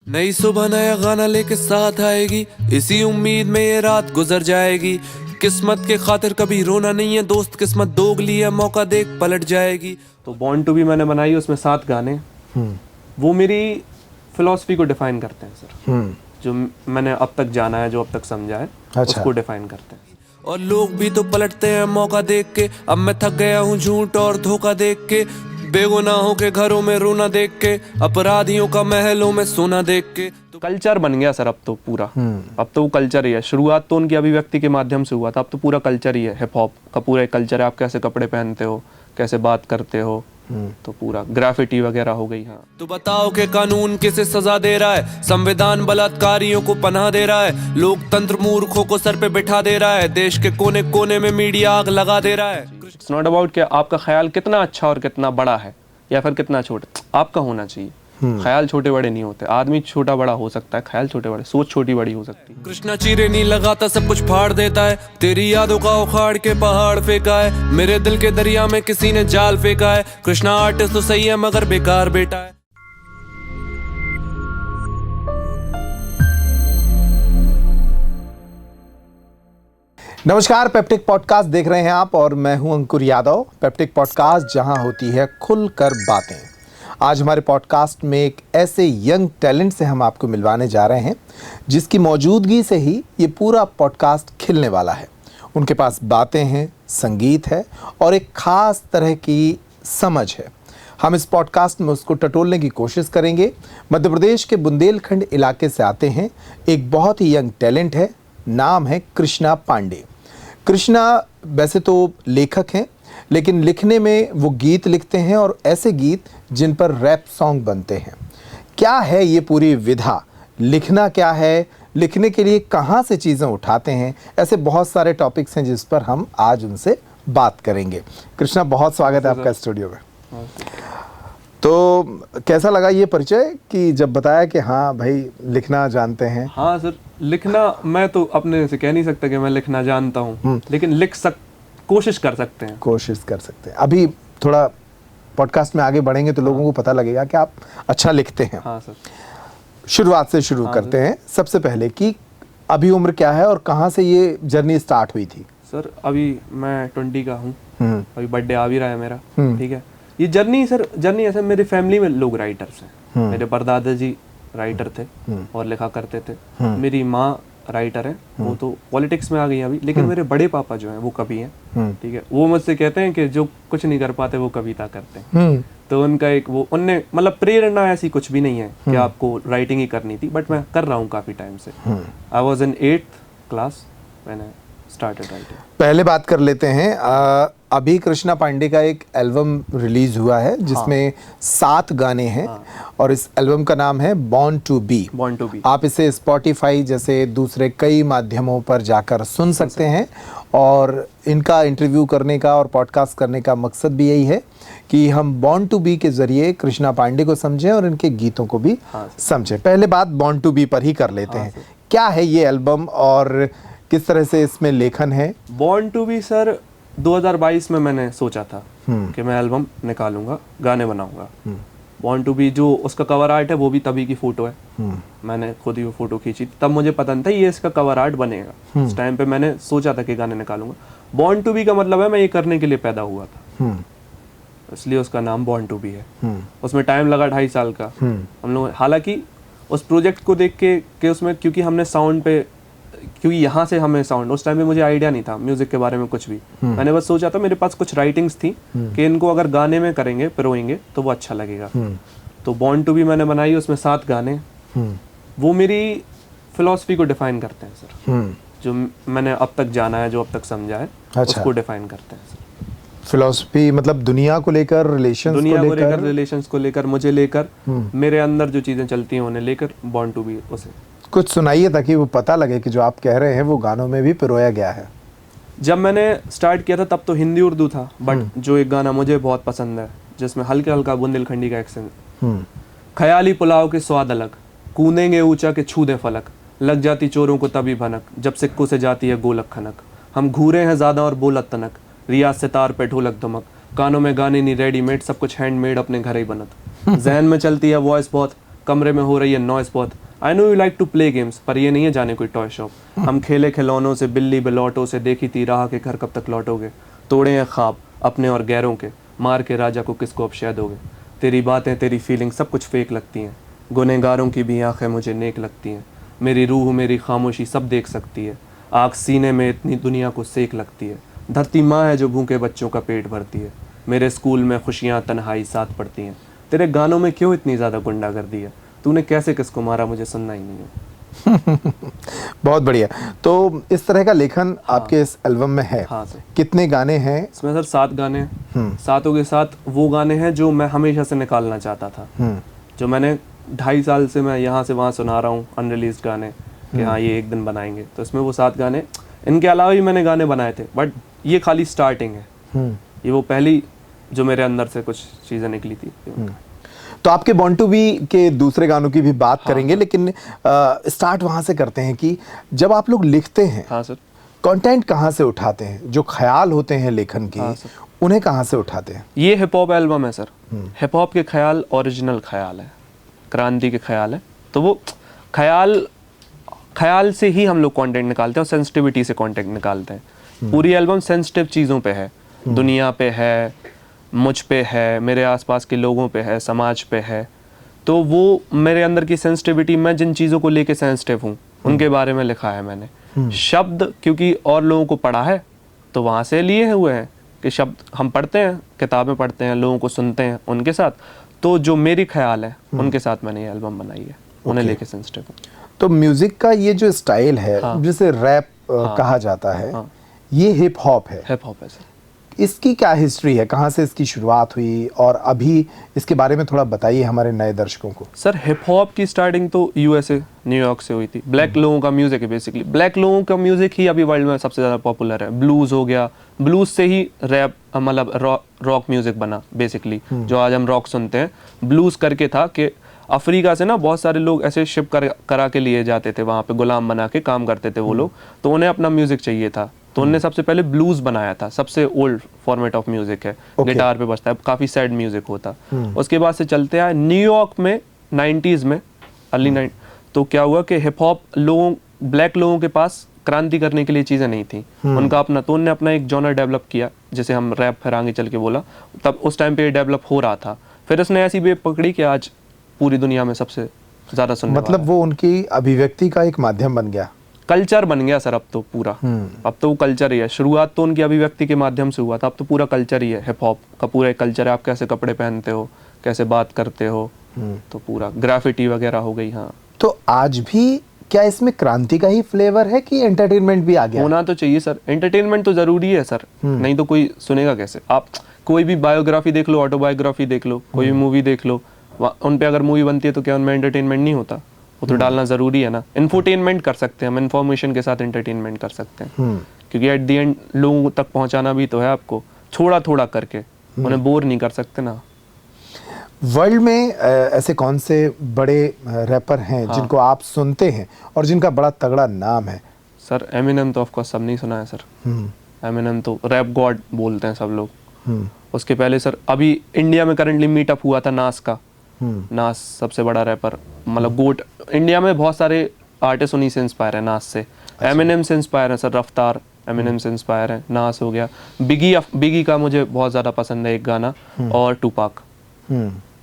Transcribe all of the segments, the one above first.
नई सुबह नया गाना लेके साथ आएगी, इसी उम्मीद में ये रात गुजर जाएगी। किस्मत के खातिर कभी रोना नहीं है दोस्त, किस्मत दोगली है मौका देख पलट जाएगी। तो बॉर्न टू बी मैंने बनाई, उसमें 7 गाने वो मेरी फिलॉसफी को डिफाइन करते हैं सर। जो मैंने अब तक जाना है, जो अब तक समझा है, उसको डिफाइन करते हैं। और लोग भी तो पलटते हैं मौका देख के, अब मैं थक गया हूँ झूठ और धोखा देख के। बेगुनाहों के घरों में रोना देख के, अपराधियों का महलों में सोना देख के। तो कल्चर बन गया सर अब तो पूरा। अब तो वो कल्चर ही है। शुरुआत तो उनकी अभिव्यक्ति के माध्यम से हुआ था, अब तो पूरा कल्चर ही है। हिप हॉप का पूरा एक कल्चर है। आप कैसे कपड़े पहनते हो, कैसे बात करते हो, तो पूरा ग्राफिटी वगैरह हो गई। हाँ, तो बताओ कि कानून किसे सजा दे रहा है? संविधान बलात्कारियों को पनाह दे रहा है, लोकतंत्र मूर्खों को सर पे बिठा दे रहा है, देश के कोने कोने में मीडिया आग लगा दे रहा है। इट्स नॉट अबाउट कि आपका ख्याल कितना अच्छा और कितना बड़ा है या फिर कितना छोटा, आपका होना चाहिए। ख्याल छोटे बड़े नहीं होते। आदमी छोटा बड़ा हो सकता है, ख्याल छोटे बड़े, सोच छोटी बड़ी हो सकती है। कृष्णा चीरे नहीं लगाता, सब कुछ फाड़ देता है। तेरी यादों का उखाड़ के पहाड़ फेंका है, मेरे दिल के दरिया में किसी ने जाल फेंका है। कृष्णा आर्टिस्ट तो सही है मगर बेकार बेटा है। नमस्कार, पेप्टिक पॉडकास्ट देख रहे हैं आप और मैं हूं अंकुर यादव। पेप्टिक पॉडकास्ट जहां होती है खुलकर बातें। आज हमारे पॉडकास्ट में एक ऐसे यंग टैलेंट से हम आपको मिलवाने जा रहे हैं जिसकी मौजूदगी से ही ये पूरा पॉडकास्ट खिलने वाला है। उनके पास बातें हैं, संगीत है और एक ख़ास तरह की समझ है। हम इस पॉडकास्ट में उसको टटोलने की कोशिश करेंगे। मध्य प्रदेश के बुंदेलखंड इलाके से आते हैं, एक बहुत ही यंग टैलेंट है। नाम है कृष्णा पांडे। कृष्णा वैसे तो लेखक हैं, लेकिन लिखने में वो गीत लिखते हैं और ऐसे गीत जिन पर रैप सॉन्ग बनते हैं। क्या है ये पूरी विधा? लिखना क्या है? लिखने के लिए कहाँ से चीज़ें उठाते हैं? ऐसे बहुत सारे टॉपिक्स हैं जिस पर हम आज उनसे बात करेंगे। कृष्णा, बहुत स्वागत है आपका स्टूडियो में। तो कैसा लगा ये परिचय कि जब बताया कि हाँ भाई लिखना जानते हैं? हाँ सर, लिखना मैं तो अपने से कह नहीं सकता कि मैं लिखना जानता हूँ, लेकिन कोशिश कर सकते हैं। कोशिश कर सकते हैं। अभी थोड़ा पॉडकास्ट में आगे बढ़ेंगे तो लोगों को पता लगेगा कि आप अच्छा लिखते हैं। हाँ सर। शुरुआत से शुरू करते हैं। सबसे पहले कि अभी उम्र क्या है और कहाँ से ये जर्नी स्टार्ट हुई थी? सर अभी मैं 20 का हूँ। अभी बर्थडे आ भी रहा है मेरा। ठीक है। ये जर्नी ऐसे मेरे फैमिली में लोग राइटर्स हैं। मेरे परदादा जी राइटर थे और लिखा करते थे। मेरी माँ राइटर है, वो तो पॉलिटिक्स में आ गई अभी, लेकिन मेरे बड़े पापा जो हैं वो कवि हैं। ठीक है। वो मुझसे कहते हैं कि जो कुछ नहीं कर पाते वो कविता करते हैं। तो उनका एक वो उनने मतलब प्रेरणा ऐसी कुछ भी नहीं है कि आपको राइटिंग ही करनी थी, बट मैं कर रहा हूँ काफी टाइम से। I was in 8th class when I started writing. पहले बात कर लेते हैं। अभी कृष्णा पांडे का एक एल्बम रिलीज हुआ है जिसमें 7 गाने हैं और इस एल्बम का नाम है born to be. Born to be. आप इसे स्पॉटिफाई जैसे दूसरे कई माध्यमों पर जाकर सुन सकते हैं और इनका इंटरव्यू करने का और पॉडकास्ट करने का मकसद भी यही है कि हम बॉर्न टू बी के जरिए कृष्णा पांडे को समझें और इनके गीतों को भी समझें। पहले बात बॉर्न टू बी पर ही कर लेते हैं। क्या है ये एल्बम और किस तरह से इसमें लेखन है? बॉर्न टू बी सर 2022 में मैंने सोचा था कि मैं एल्बम निकालूंगा, गाने बनाऊंगा। बॉर्न टू बी जो उसका कवर आर्ट है वो भी तभी की फोटो है। मैंने खुद ही वो फोटो खींची थी, तब मुझे पता नहीं था ये इसका कवर आर्ट बनेगा। उस टाइम पे मैंने सोचा था कि गाने निकालूंगा। बॉर्न टू बी का मतलब है मैं ये करने के लिए पैदा हुआ था, इसलिए उसका नाम बॉर्न टू बी है। उसमें टाइम लगा 2.5 साल का हम लोग। हालांकि उस प्रोजेक्ट को देख के उसमें क्योंकि हमने साउंड पे, क्योंकि यहाँ से हमें साउंड, उस टाइम पे मुझे आइडिया नहीं था म्यूजिक के बारे में कुछ भी। मैंने बस सोचा था, मेरे पास कुछ राइटिंग्स थी कि इनको अगर गाने में करेंगे, पिरोएंगे तो वो अच्छा लगेगा। तो बॉर्न टू बी मैंने बनाई, उसमें 7 गाने वो मेरी फिलॉसफी को डिफाइन करते हैं सर। जो मैंने अब तक जाना है, जो अब तक समझा है, उसको डिफाइन करते हैं सर। फिलॉसफी मतलब दुनिया को लेकर, रिलेशंस को लेकर, मुझे लेकर, मेरे अंदर जो चीजें चलती हैं उन्हें लेकर बॉर्न टू बी। उसे कुछ सुनाइए ताकि वो पता लगे कि जो आप कह रहे हैं वो गानों में भी पिरोया गया है। जब मैंने स्टार्ट किया था तब तो हिंदी उर्दू था, बट जो एक गाना मुझे बहुत पसंद है जिसमें हल्का हल्का बुंदेलखंडी का एक्सेंट। ख्याली पुलाव के स्वाद अलग, कूदेंगे ऊंचा के छू दे फलक, लग जाती चोरों को तभी भनक, जब सिक्कों से जाती है गोलक खनक। हम घूरे हैं ज्यादा और बोलत तनक, रियाज से तार पे ढोलक धमक, कानों में गाने नहीं रेडीमेड, सब कुछ हैंडमेड अपने घर ही बनत। जहन में चलती है वॉइस बहुत, कमरे में हो रही है नॉइस बहुत। I know you like to play games, पर ये नहीं है जाने कोई टॉय शॉप। हम खेले खिलौनों से, बिल्ली बिलौटों से, देखी थी राह के घर कब तक लौटोगे। तोड़े हैं ख्वाब अपने और गैरों के, मार के राजा को किसको अब शह दोगे। तेरी बातें तेरी फीलिंग सब कुछ फेक लगती हैं, गुनहगारों की भी आंखें मुझे नेक लगती हैं। मेरी रूह मेरी खामोशी सब देख सकती है, आग सीने में इतनी दुनिया को सेक लगती है। धरती माँ है जो भूखे बच्चों का पेट भरती है, मेरे स्कूल में खुशियाँ तन्हाई साथ पड़ती हैं। तेरे गानों में क्यों इतनी ज़्यादा गुंडागर्दी है, तूने कैसे किसको मारा मुझे सुनना ही नहीं है। बहुत बढ़िया। तो इस तरह का लेखन आपके इस एल्बम में है। हाँ सर। कितने गाने हैं? इसमें सर 7 गाने हैं। सातों के साथ वो गाने हैं जो मैं हमेशा से निकालना चाहता था, जो मैंने 2.5 साल से मैं यहाँ से वहाँ सुना रहा हूँ अनरिलीज्ड गाने कि हाँ ये एक दिन बनाएंगे। तो इसमें वो 7 गाने, इनके अलावा भी मैंने गाने बनाए थे, बट ये खाली स्टार्टिंग है। ये वो पहली जो मेरे अंदर से कुछ चीज़ें निकली थी। तो आपके बॉर्न टू बी के दूसरे गानों की भी बात करेंगे, लेकिन स्टार्ट वहाँ से करते हैं कि जब आप लोग लिखते हैं, हाँ सर, कंटेंट कहाँ से उठाते हैं? जो ख्याल होते हैं लेखन के, हाँ सर, उन्हें कहाँ से उठाते हैं? ये हिप हॉप एल्बम है सर। हिप हॉप के ख्याल ओरिजिनल ख्याल है, क्रांति के ख्याल है। तो वो ख्याल से ही हम लोग कंटेंट निकालते हैं और सेंसिटिविटी से कंटेंट निकालते हैं। पूरी एल्बम सेंसिटिव चीज़ों पे है, दुनिया पे है, मुझ पे है, मेरे आसपास के लोगों पे है, समाज पे है। तो वो मेरे अंदर की सेंसिटिविटी, मैं जिन चीज़ों को लेके सेंसिटिव हूँ उनके बारे में लिखा है मैंने। शब्द क्योंकि और लोगों को पढ़ा है तो वहाँ से लिए हुए हैं कि शब्द हम पढ़ते हैं, किताबें पढ़ते हैं, लोगों को सुनते हैं उनके साथ। तो जो मेरी ख्याल है उनके साथ मैंने ये एल्बम बनाई है, उन्हें लेके सेंसिटिव हूँ। तो म्यूजिक का ये जो स्टाइल है, जिसे रैप कहा जाता है, ये हिप हॉप है। हिप हॉप है सर। इसकी क्या हिस्ट्री है? कहाँ से इसकी शुरुआत हुई और अभी इसके बारे में थोड़ा बताइए हमारे नए दर्शकों को। सर हिप हॉप की स्टार्टिंग तो यूएसए, न्यूयॉर्क से हुई थी। ब्लैक लोगों का म्यूजिक है बेसिकली। ब्लैक लोगों का म्यूजिक ही अभी वर्ल्ड में सबसे ज़्यादा पॉपुलर है। ब्लूज हो गया, ब्लूज से ही रैप मतलब रॉक म्यूजिक बना बेसिकली, जो आज हम रॉक सुनते हैं। ब्लूज करके था कि अफ्रीका से ना बहुत सारे लोग ऐसे शिप करा के लिए जाते थे, वहाँ पे गुलाम बना के काम करते थे वो लोग, तो उन्हें अपना म्यूजिक चाहिए था। तो उन्होंने सबसे पहले ब्लूज बनाया था, सबसे ओल्ड फॉर्मेट ऑफ म्यूजिक है। गिटार पे बजता है, काफी सैड म्यूजिक होता। उसके बाद से चलते आए न्यूयॉर्क में 90s में, अर्ली 90, तो क्या हुआ कि हिप हॉप ब्लैक लोगों के पास क्रांति करने के लिए चीजें नहीं थी उनका अपना, तो उन्होंने अपना एक जॉनर डेवलप किया जिसे हम रैप फिर आगे चल के बोला। तब उस टाइम पे ये डेवलप हो रहा था। फिर उसने ऐसी वेव पकड़ी कि आज पूरी दुनिया में सबसे ज्यादा सुनने मतलब वो उनकी अभिव्यक्ति का एक माध्यम बन गया, कल्चर बन गया सर। अब तो पूरा अब तो वो कल्चर ही है। शुरुआत तो उनकी अभिव्यक्ति के माध्यम से हुआ था, अब तो पूरा कल्चर ही है। हिप हॉप का पूरा एक कल्चर है। आप कैसे कपड़े पहनते हो, कैसे बात करते हो, तो पूरा ग्राफिटी वगैरह हो गई। हाँ, तो आज भी क्या इसमें क्रांति का ही फ्लेवर है कि एंटरटेनमेंट भी आ गया? होना तो चाहिए सर, एंटरटेनमेंट तो जरूरी है सर, नहीं तो कोई सुनेगा कैसे। आप कोई भी बायोग्राफी देख लो, ऑटोबायोग्राफी देख लो, कोई भी मूवी देख लो, उन पे अगर मूवी बनती है तो क्या उनमें एंटरटेनमेंट नहीं होता? वो तो डालना जरूरी है ना। इन्फोटेनमेंट कर सकते हैं हम, इन्फॉर्मेशन के साथ एंटरटेनमेंट कर सकते हैं, क्योंकि एट द एंड लोगों तक पहुंचाना भी तो है आपको, थोड़ा थोड़ा करके। उन्हें बोर नहीं कर सकते ना। वर्ल्ड में ऐसे कौन से बड़े रैपर हैं जिनको आप सुनते हैं और जिनका बड़ा तगड़ा नाम है? सर एमिनेम तो ऑफकोर्स सब नहीं सुना है सर। एमिनेम तो रैप गॉड बोलते हैं सब लोग। उसके पहले सर अभी इंडिया में करंटली मीटअप हुआ था नास का। नास सबसे बड़ा रैपर, मतलब गोट। इंडिया में बहुत सारे आर्टिस्ट उन्हीं से इंस्पायर है, नास से। एमिनेम से इंस्पायर है सर, रफ्तार एमिनेम से इंस्पायर है, नास हो गया। बिगी का मुझे बहुत ज़्यादा पसंद है एक गाना, और टूपाक,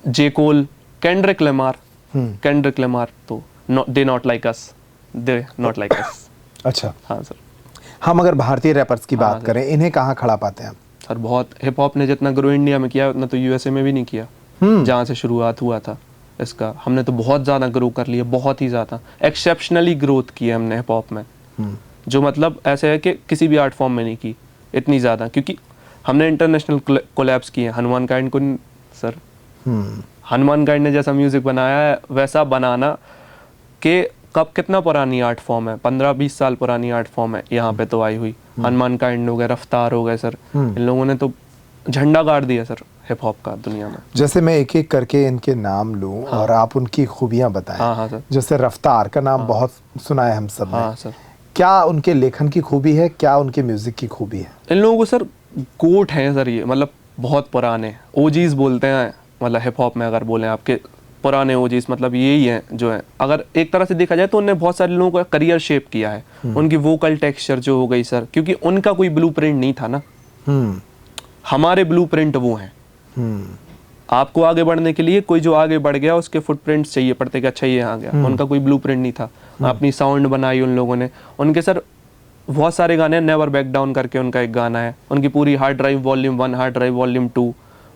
जे कोल, केंड्रिक लेमार तो they not like us, they not like us. अच्छा, हाँ सर। हम अगर भारतीय रैपर्स की बात करें, इन्हें कहाँ खड़ा पाते हैं? सर बहुत हिप हॉप ने जितना ग्रो इंडिया में किया उतना तो यूएसए में भी नहीं किया। जहाँ से शुरुआत हुआ था इसका, हमने तो बहुत ज़्यादा ग्रो कर लिया, बहुत ही ज़्यादा एक्सेप्शनली ग्रोथ की है हमने हिप हॉप में। जो मतलब ऐसे है कि किसी भी आर्ट फॉर्म में नहीं की इतनी ज़्यादा, क्योंकि हमने इंटरनेशनल कोलैब्स किए। हनुमान काइंड को सर, हनुमान काइंड ने जैसा म्यूजिक बनाया है वैसा बनाना कि कब कितना पुरानी आर्ट फॉर्म है, 15-20 साल पुरानी आर्ट फॉर्म है, यहाँ पे तो आई हुई। हनुमान काइंड हो गए, रफ्तार हो गए सर, इन लोगों ने तो झंडा गाड़ दिया सर हिप हॉप का दुनिया में। जैसे मैं एक एक करके इनके नाम लूं और आप उनकी खूबियां बताएं। हाँ सर। जैसे रफ्तार का नाम बहुत सुना है हम सब ने। हाँ सर। क्या उनके लेखन की खूबी है, क्या उनके म्यूजिक की खूबी है? इन लोगों को सर गोट हैं सर, ये मतलब बहुत पुराने ओजीज बोलते हैं, मतलब हिप हॉप में अगर बोलें आपके पुराने ओजीज मतलब यही हैं जो है, अगर एक तरह से देखा जाए तो उनने बहुत सारे लोगों का करियर शेप किया है। उनकी वोकल टेक्सचर जो हो गई सर, क्योंकि उनका कोई ब्लूप्रिंट नहीं था ना, हमारे ब्लूप्रिंट वो हैं। आपको आगे बढ़ने के लिए कोई जो आगे बढ़ गया उसके फुटप्रिंट्स चाहिए पड़ते कि अच्छा ये आ गया, उनका कोई ब्लूप्रिंट नहीं था। अपनी साउंड बनाई उन लोगों ने। उनके सर बहुत सारे गाने, नेवर बैक डाउन करके उनका एक गाना है, उनकी पूरी hard drive volume 1, hard drive volume 2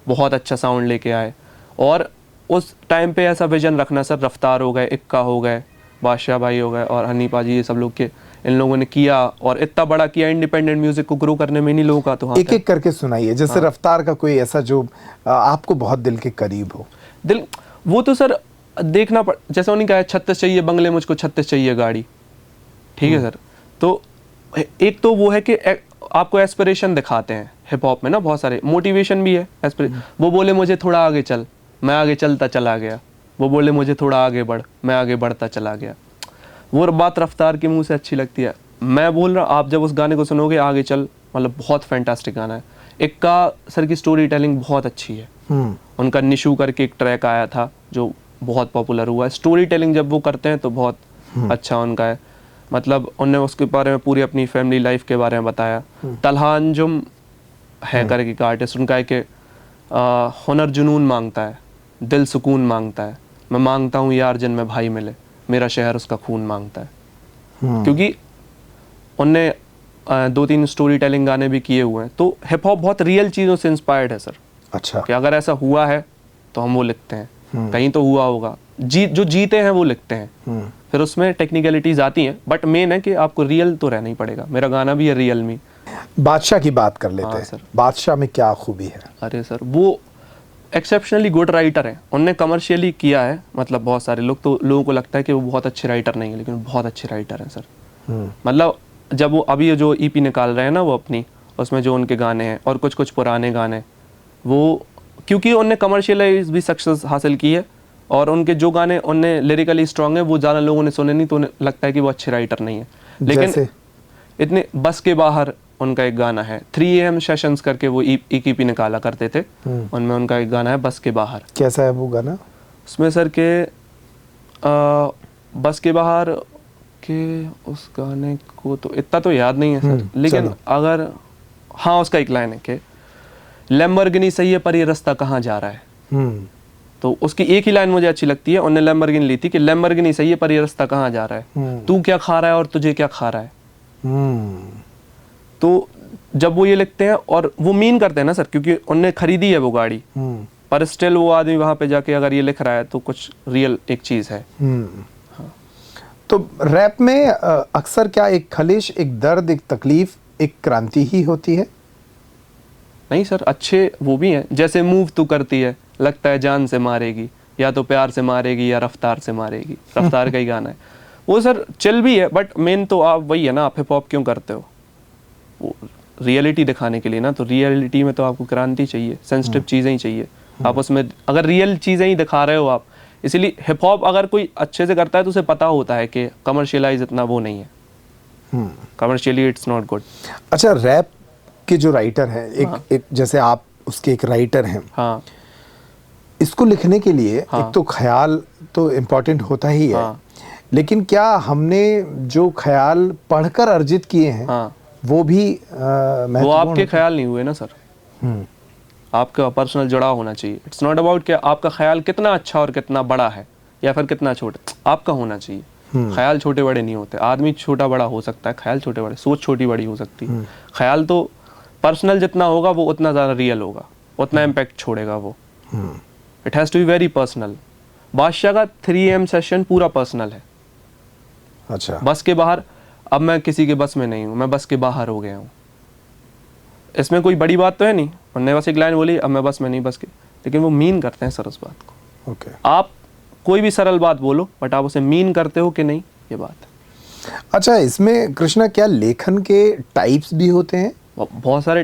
बहुत अच्छा साउंड लेके आए। और उस टाइम पे ऐसा विजन रखना सर, रफ्तार हो गए, इक्का हो गए, बादशाह भाई हो गए और हनी पाजी, ये सब लोग के इन लोगों ने किया और इतना बड़ा किया। इंडिपेंडेंट म्यूजिक को ग्रो करने में इन्हीं लोगों का तो हाथ है। एक एक करके सुनाइए, जैसे रफ्तार का कोई ऐसा जो आपको बहुत दिल के करीब हो। दिल वो तो सर देखना पड़, जैसे उन्होंने कहा है 36 चाहिए बंगले मुझको 36 चाहिए गाड़ी, ठीक है सर। तो एक तो वो है कि आपको एस्पिरेशन दिखाते हैं हिप हॉप में ना, बहुत सारे मोटिवेशन भी है। वो बोले मुझे थोड़ा आगे चल, मैं आगे चलता चला गया। वो बोले मुझे थोड़ा आगे बढ़, मैं आगे बढ़ता चला गया। वो बात रफ्तार के मुंह से अच्छी लगती है। मैं बोल रहा, आप जब उस गाने को सुनोगे आगे चल, मतलब बहुत फैंटास्टिक गाना है। इक्का सर की स्टोरी टेलिंग बहुत अच्छी है। उनका निशु करके एक ट्रैक आया था जो बहुत पॉपुलर हुआ है। स्टोरी टेलिंग जब वो करते हैं तो बहुत अच्छा उनका है। मतलब उनने उसके बारे में पूरी अपनी फैमिली लाइफ के बारे में बताया। तलहा अंजुम है करके एक आर्टिस्ट, उनका है कि हुनर जुनून मांगता है, दिल सुकून मांगता है, मैं मांगता हूँ यार जिन में भाई मिले, मेरा शहर उसका खून मांगता है। क्योंकि उनने 2-3 स्टोरी टेलिंग गाने भी किए हुए हैं। तो हिप हॉप बहुत रियल चीज़ों से इंस्पायर्ड है सर। अच्छा, कि अगर ऐसा हुआ है तो हम वो लिखते हैं, कहीं तो हुआ होगा। जो जीते हैं वो लिखते हैं। फिर उसमें टेक्निकलिटीज आती हैं, बट मेन है कि आपको रियल तो रहना ही पड़ेगा। मेरा गाना भी है रियल मी। बादशाह की बात कर लेते हैं सर। बादशाह में क्या खूबी है? अरे सर, वो एक्सेप्शनली गुड राइटर हैं। उनने कमर्शियली किया है, मतलब बहुत सारे लोगों को लगता है कि वो बहुत अच्छे राइटर नहीं है, लेकिन बहुत अच्छे राइटर हैं सर। मतलब जब वो अभी जो ईपी निकाल रहे हैं ना वो अपनी, उसमें जो उनके गाने हैं और कुछ कुछ पुराने गाने, वो क्योंकि उनने कमर्शियलाइज भी सक्सेस हासिल की है और उनके जो गाने उनने लिरिकली स्ट्रॉन्ग है वो ज़्यादा लोगों ने सुने नहीं, तो उन्हें लगता है कि वो अच्छे राइटर नहीं है। लेकिन इतने बस के बाहर उनका एक गाना है, 3 AM सेशंस करके वो एक ईपी निकाला करते थे, उनमें उनका एक गाना है बस के बाहर। कैसा है वो गाना? उसमें सर के बस के बाहर के उस गाने को तो इतना तो याद नहीं है सर, लेकिन अगर हाँ उसका एक लाइन है कि लैम्बोर्गिनी सही है पर ये रास्ता कहाँ जा रहा है। तो उसकी एक ही लाइन मुझे अच्छी लगती है। उन्होंने लैम्बोर्गिनी ली थी कि लैम्बोर्गिनी सही है पर ये रास्ता कहाँ जा रहा है, तू क्या खा रहा है और तुझे क्या खा रहा है। तो जब वो ये लिखते हैं और वो मीन करते हैं ना सर, क्योंकि उनने खरीदी है वो गाड़ी, पर स्टिल वो आदमी वहां पे जाके अगर ये लिख रहा है तो कुछ रियल एक चीज है। हाँ। तो रैप में अक्सर क्या एक खलिश, एक दर्द, एक तकलीफ, एक क्रांति ही होती है? नहीं सर, अच्छे वो भी हैं। जैसे मूव तू करती है लगता है जान से मारेगी, या तो प्यार से मारेगी या रफ्तार से मारेगी। रफ्तार का ही गाना है वो सर, चिल भी है, बट मेन तो आप वही है ना, आप हिप हॉप क्यों करते हो, वो रियलिटी दिखाने के लिए ना। तो रियलिटी में तो आपको क्रांति चाहिए, सेंसिटिव चीज़ें ही चाहिए। आप उसमें अगर रियल चीज़ें ही दिखा रहे हो आप, इसीलिए हिप हॉप अगर कोई अच्छे से करता है तो उसे पता होता है कि कमर्शियलाइज इतना वो नहीं है, कमर्शियली इट्स नॉट गुड। अच्छा, रैप के जो राइटर हैं, एक जैसे आप उसके एक राइटर हैं, हाँ, इसको लिखने के लिए एक तो ख्याल तो इम्पोर्टेंट होता ही है, लेकिन क्या हमने जो ख्याल पढ़कर अर्जित किए हैं वो भी वो आपके ख्याल नहीं हुए ना सर। आपका पर्सनल जुड़ाव होना चाहिए। इट्स नॉट अबाउट कि आपका ख्याल कितना अच्छा और कितना बड़ा है या फिर कितना छोटा, आपका होना चाहिए। ख्याल छोटे बड़े नहीं होते। आदमी छोटा बड़ा हो सकता है, ख्याल छोटे बड़े, सोच छोटी बड़ी हो सकती है। ख्याल तो पर्सनल जितना होगा वो उतना ज़्यादा रियल होगा, उतना इम्पैक्ट छोड़ेगा वो। It has to be very personal. Badshah का 3 AM सेशन पूरा पर्सनल है। अच्छा, बस के बाहर, अब मैं किसी के बस में नहीं हूँ, मैं बस के बाहर हो गया हूँ। इसमें कोई बड़ी बात तो है नहीं, उन्होंने बस एक लाइन बोली अब मैं बस में नहीं, बस के, लेकिन वो मीन करते हैं सर उस बात को। ओके। आप कोई भी सरल बात बोलो बट आप उसे मीन करते हो कि नहीं, ये बात है। अच्छा, इसमें कृष्णा क्या लेखन के टाइप्स भी होते हैं? बहुत सारे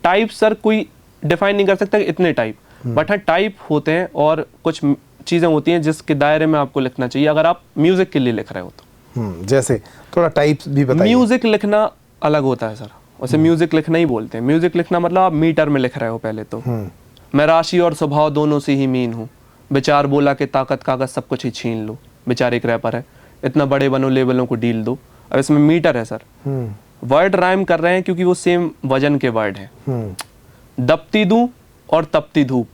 टाइप सर, कोई डिफाइन नहीं कर सकता कि इतने टाइप, बट हाँ टाइप होते हैं और कुछ चीज़ें होती हैं जिसके दायरे में आपको लिखना चाहिए अगर आप म्यूजिक के लिए लिख रहे हो तो। जैसे थोड़ा टाइप्स भी बताइए। म्यूजिक लिखना अलग होता है सर, उसे म्यूजिक लिखना ही बोलते हैं। म्यूजिक लिखना मतलब आप मीटर में लिख रहे हो पहले तो। मैं राशि और स्वभाव दोनों से ही मीन हूँ, विचार बोला कि ताकत कागज सब कुछ ही छीन लो, विचार एक रैपर है, इतना बड़े बनो लेवलों को डील दो। अब इसमें मीटर है सर, वर्ड राइम कर रहे हैं क्योंकि वो सेम वजन के वर्ड हैं। दबती दूं और तपती धूप,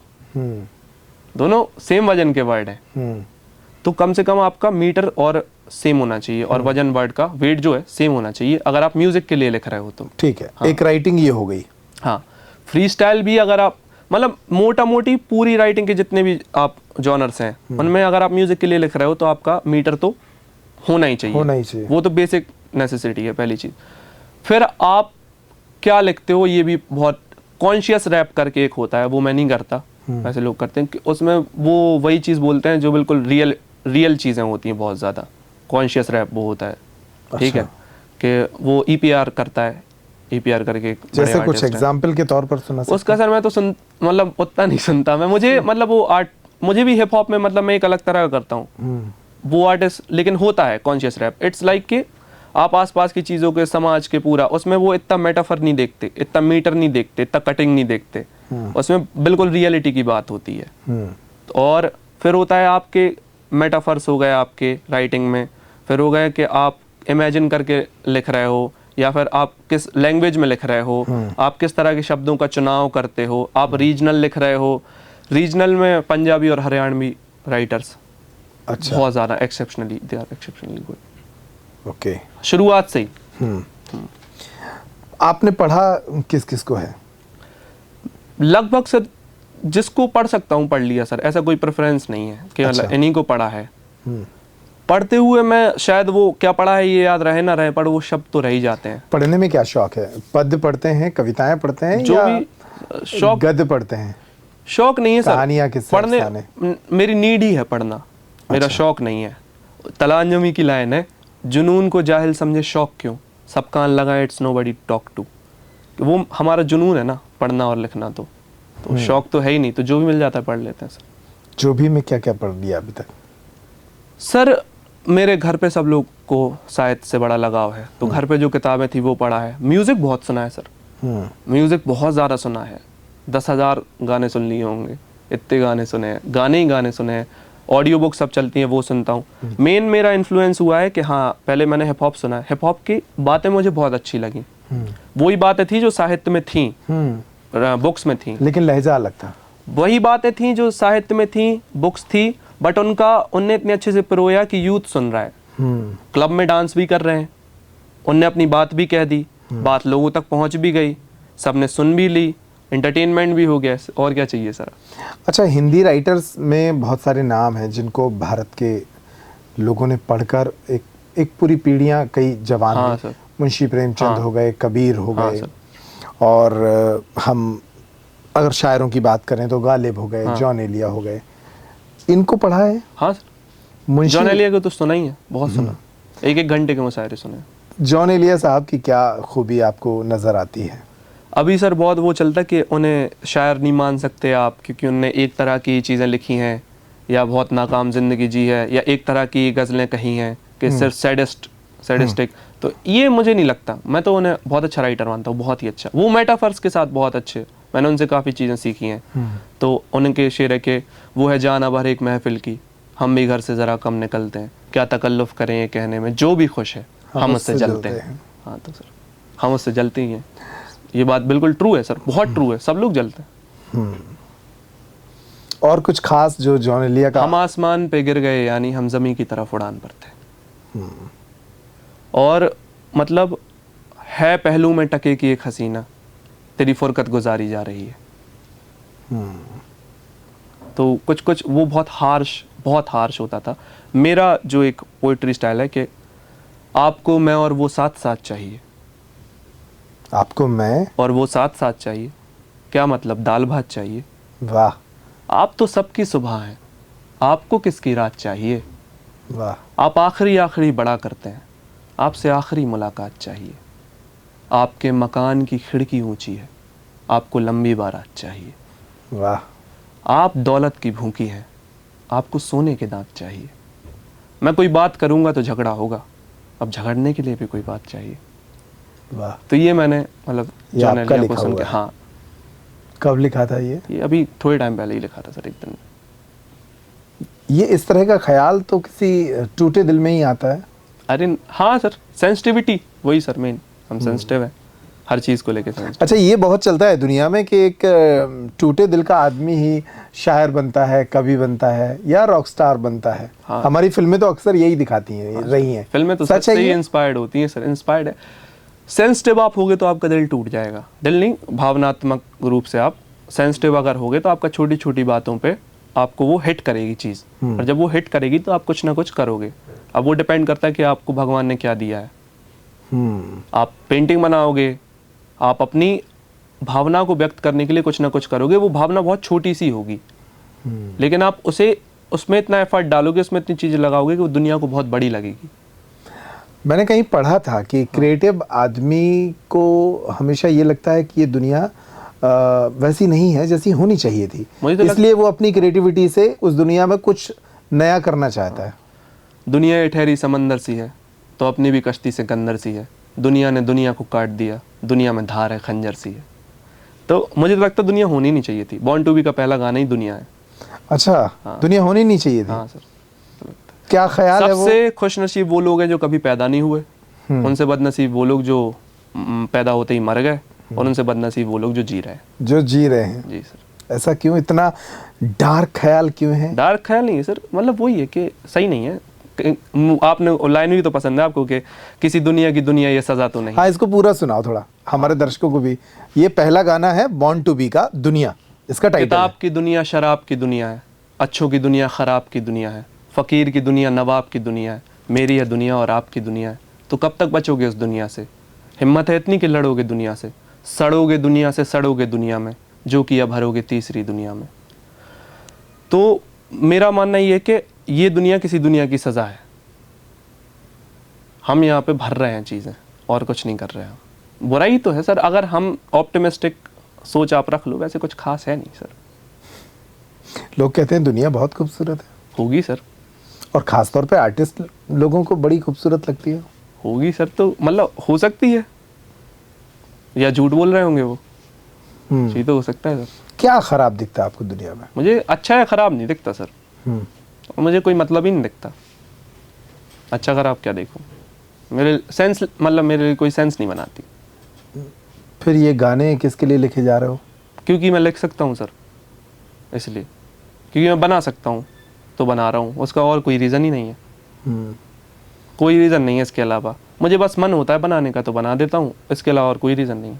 दोनों सेम वजन के वर्ड हैं, तो कम से कम आपका मीटर और सेम होना चाहिए और वजन वर्ड का वेट जो है सेम होना चाहिए अगर आप म्यूजिक के लिए लिख रहे हो तो। ठीक है, हाँ। एक राइटिंग ये हो गई। हाँ, फ्री स्टाइल भी अगर आप मतलब मोटा मोटी पूरी राइटिंग के जितने भी आप जॉनर्स हैं उनमें अगर आप म्यूजिक के लिए लिख रहे हो तो आपका मीटर तो होना ही चाहिए, वो तो बेसिक नेसेसिटी है पहली चीज। फिर आप क्या लिखते हो ये भी बहुत, कॉन्शियस रैप करके एक होता है, वो मैं नहीं करता, वैसे लोग करते हैं कि उसमें वो वही चीज़ बोलते हैं जो बिल्कुल रियल चीज़ें होती हैं, बहुत ज़्यादा कॉन्शियस रैप वो होता है। ठीक है, कि वो EPR करता है, EPR करके जैसे कुछ एग्जांपल के तौर पर सुना उसका सर मैं तो मतलब उतना नहीं सुनता मैं, मुझे मतलब वो आर्ट, मुझे भी हिप हॉप में मतलब मैं एक अलग तरह का करता हूँ वो आर्टिस्ट, लेकिन होता है कॉन्शियस रैप। इट्स लाइक कि आप आसपास की चीज़ों के, समाज के पूरा, उसमें वो इतना मेटाफर नहीं देखते, इतना मीटर नहीं देखते, इतना कटिंग नहीं देखते, उसमें बिल्कुल रियलिटी की बात होती है। और फिर होता है आपके मेटाफर्स हो गए आपके राइटिंग में, फिर हो गए कि आप इमेजिन करके लिख रहे हो या फिर आप किस लैंग्वेज में लिख रहे हो, आप किस तरह के शब्दों का चुनाव करते हो, आप रीजनल लिख रहे हो, रीजनल में पंजाबी और हरियाणवी राइटर्स अच्छा, बहुत ज़्यादा exceptionally, they are exceptionally good. Okay, शुरुआत से ही। आपने पढ़ा किस किस को है? लगभग सर जिसको पढ़ सकता हूँ पढ़ लिया सर, ऐसा कोई प्रेफरेंस नहीं है कि मतलब इन्हीं को पढ़ा है। पढ़ते हुए मैं शायद वो क्या पढ़ा है ये याद रहे ना रहे, पर वो शब्द तो रह ही जाते हैं। पढ़ने में क्या शौक है? पद्य पढ़ते हैं, कविताएं पढ़ते हैं, जो या भी शौक, गद्य पढ़ते हैं? शौक नहीं है सर, कहानियां किससे पढ़ने मेरी नीड ही है पढ़ना, मेरा शौक नहीं है। तलांजमी की लाइन है, जुनून को जाहिल समझे शौक क्यों, सब कान लगाए इट्स नोबडी टॉक टू। वो हमारा जुनून है ना पढ़ना और लिखना, तो शौक तो है ही नहीं, तो जो भी मिल जाता है पढ़ लेते हैं सर। जो भी में क्या क्या पढ़ लिया अभी तक? सर मेरे घर पे सब लोग को साहित्य से बड़ा लगाव है, तो घर पे जो किताबें थी वो पढ़ा है। म्यूजिक बहुत सुना है सर, म्यूजिक बहुत ज़्यादा सुना है, 10,000 गाने सुन लिए होंगे, इतने गाने सुने हैं, गाने ही गाने सुने हैं। ऑडियो बुक सब चलती हैं वो सुनता हूँ। मेन मेरा इन्फ्लुएंस हुआ है कि हाँ पहले मैंने हिप हॉप सुना है, हिप हॉप की बातें मुझे बहुत अच्छी लगी, वही बातें थी जो साहित्य में थी, बुक्स में थी, लेकिन लहजा अलग था। वही बातें थी जो साहित्य में थी, बुक्स थी, बट उनने इतने अच्छे से पिरोया कि यूथ सुन रहा है, क्लब में डांस भी कर रहे हैं, उनने अपनी बात भी कह दी, बात लोगों तक पहुंच भी गई, सबने सुन भी ली, एंटरटेनमेंट भी हो गया, और क्या चाहिए सर। अच्छा, हिंदी राइटर्स में बहुत सारे नाम हैं जिनको भारत के लोगों ने पढ़कर एक पूरी पीढ़ियां, कई जवान, हाँ सर, मुंशी प्रेमचंद हो गए, कबीर हो हाँ गए, सर, और हम अगर शायरों की बात करें तो गालिब हो गए, जॉन एलिया हो गए, इनको पढ़ा है? हाँ सर, जॉन एलिया को तो सुना ही है, बहुत सुना, एक घंटे के मुशायरे सुने। जॉन एलिया साहब की क्या खूबी आपको नज़र आती है? अभी सर बहुत वो चलता कि उन्हें शायर नहीं मान सकते आप, क्योंकि उनने एक तरह की चीज़ें लिखी हैं या बहुत नाकाम ज़िंदगी जी है, या एक तरह की गज़लें कही हैं कि सिर्फ सैडिस्टिक, तो ये मुझे नहीं लगता। मैं तो उन्हें बहुत अच्छा राइटर मानता हूँ, बहुत ही अच्छा, वो मेटाफर्स के साथ बहुत अच्छे, मैंने उनसे काफ़ी चीज़ें सीखी हैं। तो उनके शेर है कि वो है जान अब हर एक महफिल की, हम भी घर से ज़रा कम निकलते हैं, क्या तकल्लुफ़ करें ये कहने में, जो भी खुश है हम उससे जलते हैं। हाँ तो सर हम उससे जलते ही हैं, ये बात बिल्कुल ट्रू है सर, बहुत ट्रू है, सब लोग जलते हैं। और कुछ खास जो जॉन एलिया का? हम आसमान पे गिर गए यानी हम ज़मीन की तरफ उड़ान पर थे, और मतलब है पहलू में टके की एक हसीना, तेरी फुरकत गुजारी जा रही है। तो कुछ कुछ वो बहुत हार्श होता था। मेरा जो एक पोइट्री स्टाइल है कि आपको मैं और वो साथ साथ चाहिए, आपको मैं और वो साथ साथ चाहिए, क्या मतलब दाल भात चाहिए। वाह, आप तो सबकी सुबह हैं, आपको किसकी रात चाहिए। वाह, आप आखिरी बड़ा करते हैं, आपसे आखिरी मुलाकात चाहिए। आपके मकान की खिड़की ऊंची है, आपको लंबी बारात चाहिए। वाह, आप दौलत की भूखी हैं, आपको सोने के दांत चाहिए। मैं कोई बात करूंगा तो झगड़ा होगा, अब झगड़ने के लिए भी कोई बात चाहिए। वाह। तो ये मैंने मतलब जॉन एलिया को सुन के, हाँ। कब लिखा था ये? अभी थोड़े टाइम पहले ही लिखा था सर, एक दिन। ये इस तरह का ख्याल तो किसी टूटे दिल में ही आता है। अरे हाँ सर, सेंसिटिविटी वही सर मेन, हम सेंसिटिव हैं हर चीज़ को लेके सेंसिटिव। अच्छा, ये बहुत चलता है दुनिया में कि एक टूटे दिल का आदमी ही शायर बनता है, कवि बनता है या रॉक स्टार बनता है। हाँ। हमारी फिल्में तो अक्सर यही दिखाती हैं, रही हैं। फिल्में तो सच सच है से ही ये? इंस्पायर्ड होती हैं सर, इंस्पायर्ड है। सेंसिटिव आप होगे तो आपका दिल टूट जाएगा, दिल नहीं, भावनात्मक रूप से आप सेंसिटिव अगर होगे तो आपका छोटी छोटी बातों पे आपको वो हिट करेगी चीज़, और जब वो हिट करेगी तो आप कुछ ना कुछ करोगे। अब वो डिपेंड करता है कि आपको भगवान ने क्या दिया है। आप पेंटिंग बनाओगे, आप अपनी भावना को व्यक्त करने के लिए कुछ ना कुछ करोगे, वो भावना बहुत छोटी सी होगी, लेकिन आप उसे उसमें इतना एफर्ट डालोगे, उसमें इतनी चीज़ें लगाओगे कि वो दुनिया को बहुत बड़ी लगेगी। मैंने कहीं पढ़ा था कि क्रिएटिव आदमी को हमेशा ये लगता है कि ये दुनिया वैसी नहीं है जैसी होनी चाहिए थी, मुझे तो इसलिए वो अपनी क्रिएटिविटी से उस दुनिया में कुछ नया करना चाहता है। दुनिया ये ठहरी समंदर सी है तो अपनी भी कश्ती से गंदर सी है, दुनिया ने दुनिया को काट दिया, दुनिया में धार है खंजर सी है। तो मुझे तो लगता है दुनिया होनी नहीं चाहिए थी। बॉर्न टू बी का पहला गाना ही दुनिया है। अच्छा, हाँ। दुनिया होनी नहीं चाहिए थी। हाँ सर, क्या ख्याल है वो? सबसे खुशनसीब वो लोग हैं जो कभी पैदा नहीं हुए, उनसे बदनसीब वो लोग जो पैदा होते ही मर गए, और उनसे बदनसीब वो लोग जो जी रहे हैं। जो जी रहे हैं। जी सर। ऐसा क्यों, इतना डार्क ख्याल क्यों है? डार्क ख्याल नहीं है सर, मतलब वही है कि सही नहीं है। आपने लाइन भी तो पसंद है आपको कि किसी दुनिया की दुनिया ये सजा तो नहीं। हाँ, इसको पूरा सुनाओ थोड़ा हमारे दर्शकों को भी। ये पहला गाना है बॉर्न टू बी का, दुनिया, इसका टाइटल किताब की दुनिया शराब की दुनिया है, अच्छों की दुनिया खराब की दुनिया है, फ़कीर की दुनिया नवाब की दुनिया है, मेरी है दुनिया और आपकी दुनिया है। तो कब तक बचोगे उस दुनिया से? हिम्मत है इतनी कि लड़ोगे दुनिया से, सड़ोगे दुनिया से, सड़ोगे दुनिया में, जो किया भरोगे तीसरी दुनिया में। तो मेरा मानना ये है कि ये दुनिया किसी दुनिया की सज़ा है, हम यहाँ पे भर रहे हैं चीज़ें और कुछ नहीं कर रहे हैं। बुराई तो है सर, अगर हम ऑप्टिमिस्टिक सोच आप रख लो, वैसे कुछ खास है नहीं सर। लोग कहते हैं दुनिया बहुत खूबसूरत है, होगी सर, और खास तौर पे आर्टिस्ट लोगों को बड़ी खूबसूरत लगती है। होगी सर, तो मतलब हो सकती है, या झूठ बोल रहे होंगे वो, ये तो हो सकता है सर। क्या खराब दिखता है आपको दुनिया में? मुझे अच्छा या खराब नहीं दिखता सर, और मुझे कोई मतलब ही नहीं दिखता। अच्छा खराब क्या देखूं, मेरे सेंस, मतलब मेरे लिए कोई सेंस नहीं बनाती। फिर ये गाने किसके लिए लिखे जा रहे हो? क्योंकि मैं लिख सकता हूँ सर, इसलिए, क्योंकि मैं बना सकता हूँ तो बना रहा हूँ, उसका और कोई रीज़न ही नहीं है। कोई रीज़न नहीं है इसके अलावा, मुझे बस मन होता है बनाने का तो बना देता हूँ, इसके अलावा और कोई रीज़न नहीं है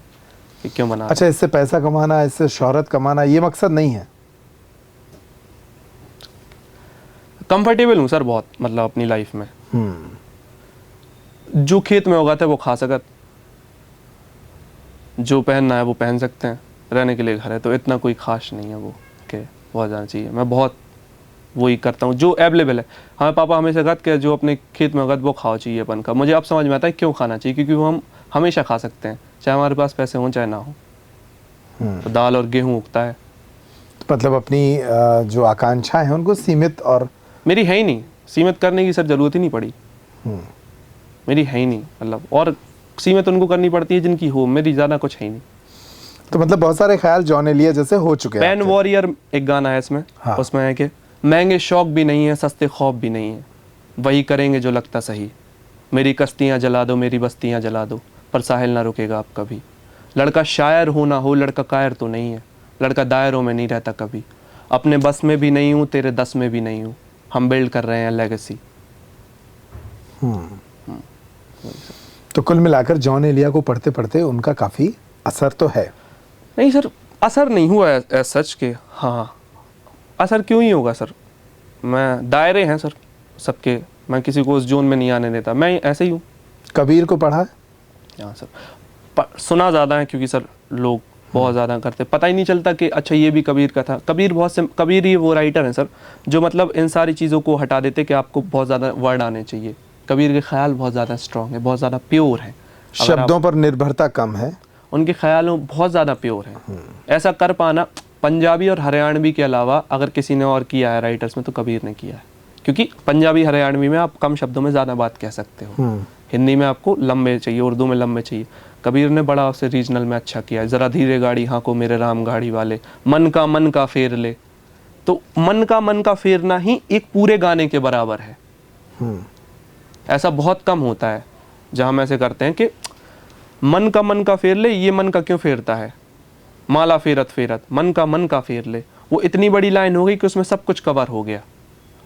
कि क्यों बना। अच्छा, इससे पैसा कमाना, इससे शोहरत कमाना, ये मकसद नहीं है? कंफर्टेबल हूँ सर बहुत, मतलब अपनी लाइफ में। जो खेत में उगाता है वो खा सकत, जो पहनना है वो पहन सकते हैं, रहने के लिए घर है, तो इतना कोई खास नहीं है वो कि बहुत ज़्यादा चाहिए। मैं बहुत वही करता हूँ जो अवेलेबल है। हमें पापा हमेशा कहते हैं जो अपने खेत में उगत वो खाओ चाहिए अपन का। मुझे अब समझ में आता है क्यों खाना चाहिए, क्योंकि वो हम हमेशा खा सकते हैं, चाहे हमारे पास पैसे हों चाहे ना हो। तो दाल और गेहूँ उगता है। मतलब अपनी जो आकांक्षाएं हैं उनको सीमित, और मेरी है ही नहीं, सीमित करने की सर ज़रूरत ही नहीं पड़ी, मेरी है ही नहीं, मतलब, और सीमित उनको करनी पड़ती है जिनकी हो, मेरी ज़्यादा कुछ है ही नहीं। तो मतलब बहुत सारे ख्याल जॉन एलिया जैसे हो चुके हैं। पेन वॉरियर एक गाना है इसमें। हाँ। उसमें है कि महंगे शौक भी नहीं है, सस्ते खौफ भी नहीं है, वही करेंगे जो लगता सही, मेरी कश्तियाँ जला दो, मेरी बस्तियाँ जला दो, पर साहिल ना रुकेगा अब कभी। लड़का शायर हो ना हो, लड़का कायर तो नहीं है, लड़का दायरों में नहीं रहता कभी, अपने बस में भी नहीं हूँ, तेरे दस में भी नहीं हूँ, हम बिल्ड कर रहे हैं लेगेसी। तो कुल मिलाकर जॉन एलिया को पढ़ते पढ़ते उनका काफ़ी असर तो है। नहीं सर, असर नहीं हुआ है सच के। हाँ, असर क्यों ही होगा सर, मैं, दायरे हैं सर सबके, मैं किसी को उस जोन में नहीं आने देता, मैं ऐसे ही हूँ। कबीर को पढ़ा है? हाँ सर, सुना ज़्यादा है, क्योंकि सर लोग बहुत ज़्यादा करते, पता ही नहीं चलता कि अच्छा ये भी कबीर का था। कबीर बहुत से, कबीर ही वो राइटर हैं सर जो मतलब इन सारी चीज़ों को हटा देते कि आपको बहुत ज़्यादा वर्ड आने चाहिए। कबीर के ख्याल बहुत ज़्यादा स्ट्रॉन्ग है, बहुत ज़्यादा प्योर है, शब्दों पर निर्भरता कम है, उनके ख्यालों बहुत ज़्यादा प्योर है। ऐसा कर पाना पंजाबी और हरियाणवी के अलावा अगर किसी ने और किया है राइटर्स में तो कबीर ने किया है, क्योंकि पंजाबी हरियाणवी में आप कम शब्दों में ज़्यादा बात कह सकते हो, हिंदी में आपको लंबे चाहिए, उर्दू में लंबे चाहिए। कबीर ने बड़ा उसे रीजनल में अच्छा किया है। ज़रा धीरे गाड़ी हाँ को मेरे राम गाड़ी वाले, मन का फेर ले, तो मन का फेरना ही एक पूरे गाने के बराबर है। ऐसा बहुत कम होता है जहाँ हम ऐसे करते हैं कि मन का फेर ले, ये मन का क्यों फेरता है, माला फेरत फेरत मन का फेर ले। वो इतनी बड़ी लाइन हो गई कि उसमें सब कुछ कवर हो गया,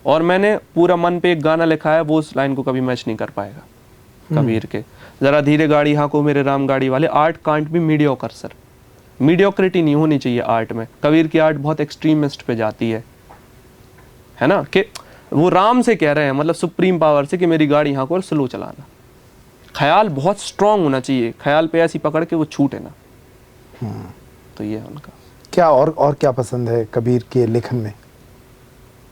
और मैंने पूरा मन पे एक गाना लिखा है, वो उस लाइन को कभी मैच नहीं कर पाएगा। कबीर के जरा धीरे गाड़ी हाँको मेरे राम गाड़ी वाले, art can't be mediocre sir, mediocrity नहीं होनी चाहिए आर्ट में। कबीर की आर्ट बहुत एक्सट्रीमिस्ट पे जाती है ना, कि वो राम से कह रहे हैं, मतलब सुप्रीम पावर से, कि मेरी गाड़ी हाँको और स्लो चलाना। ख्याल बहुत स्ट्रांग होना चाहिए, ख्याल पे ऐसी पकड़ के वो छूटे ना। तो ये है उनका। क्या और क्या पसंद है कबीर के लेखन में?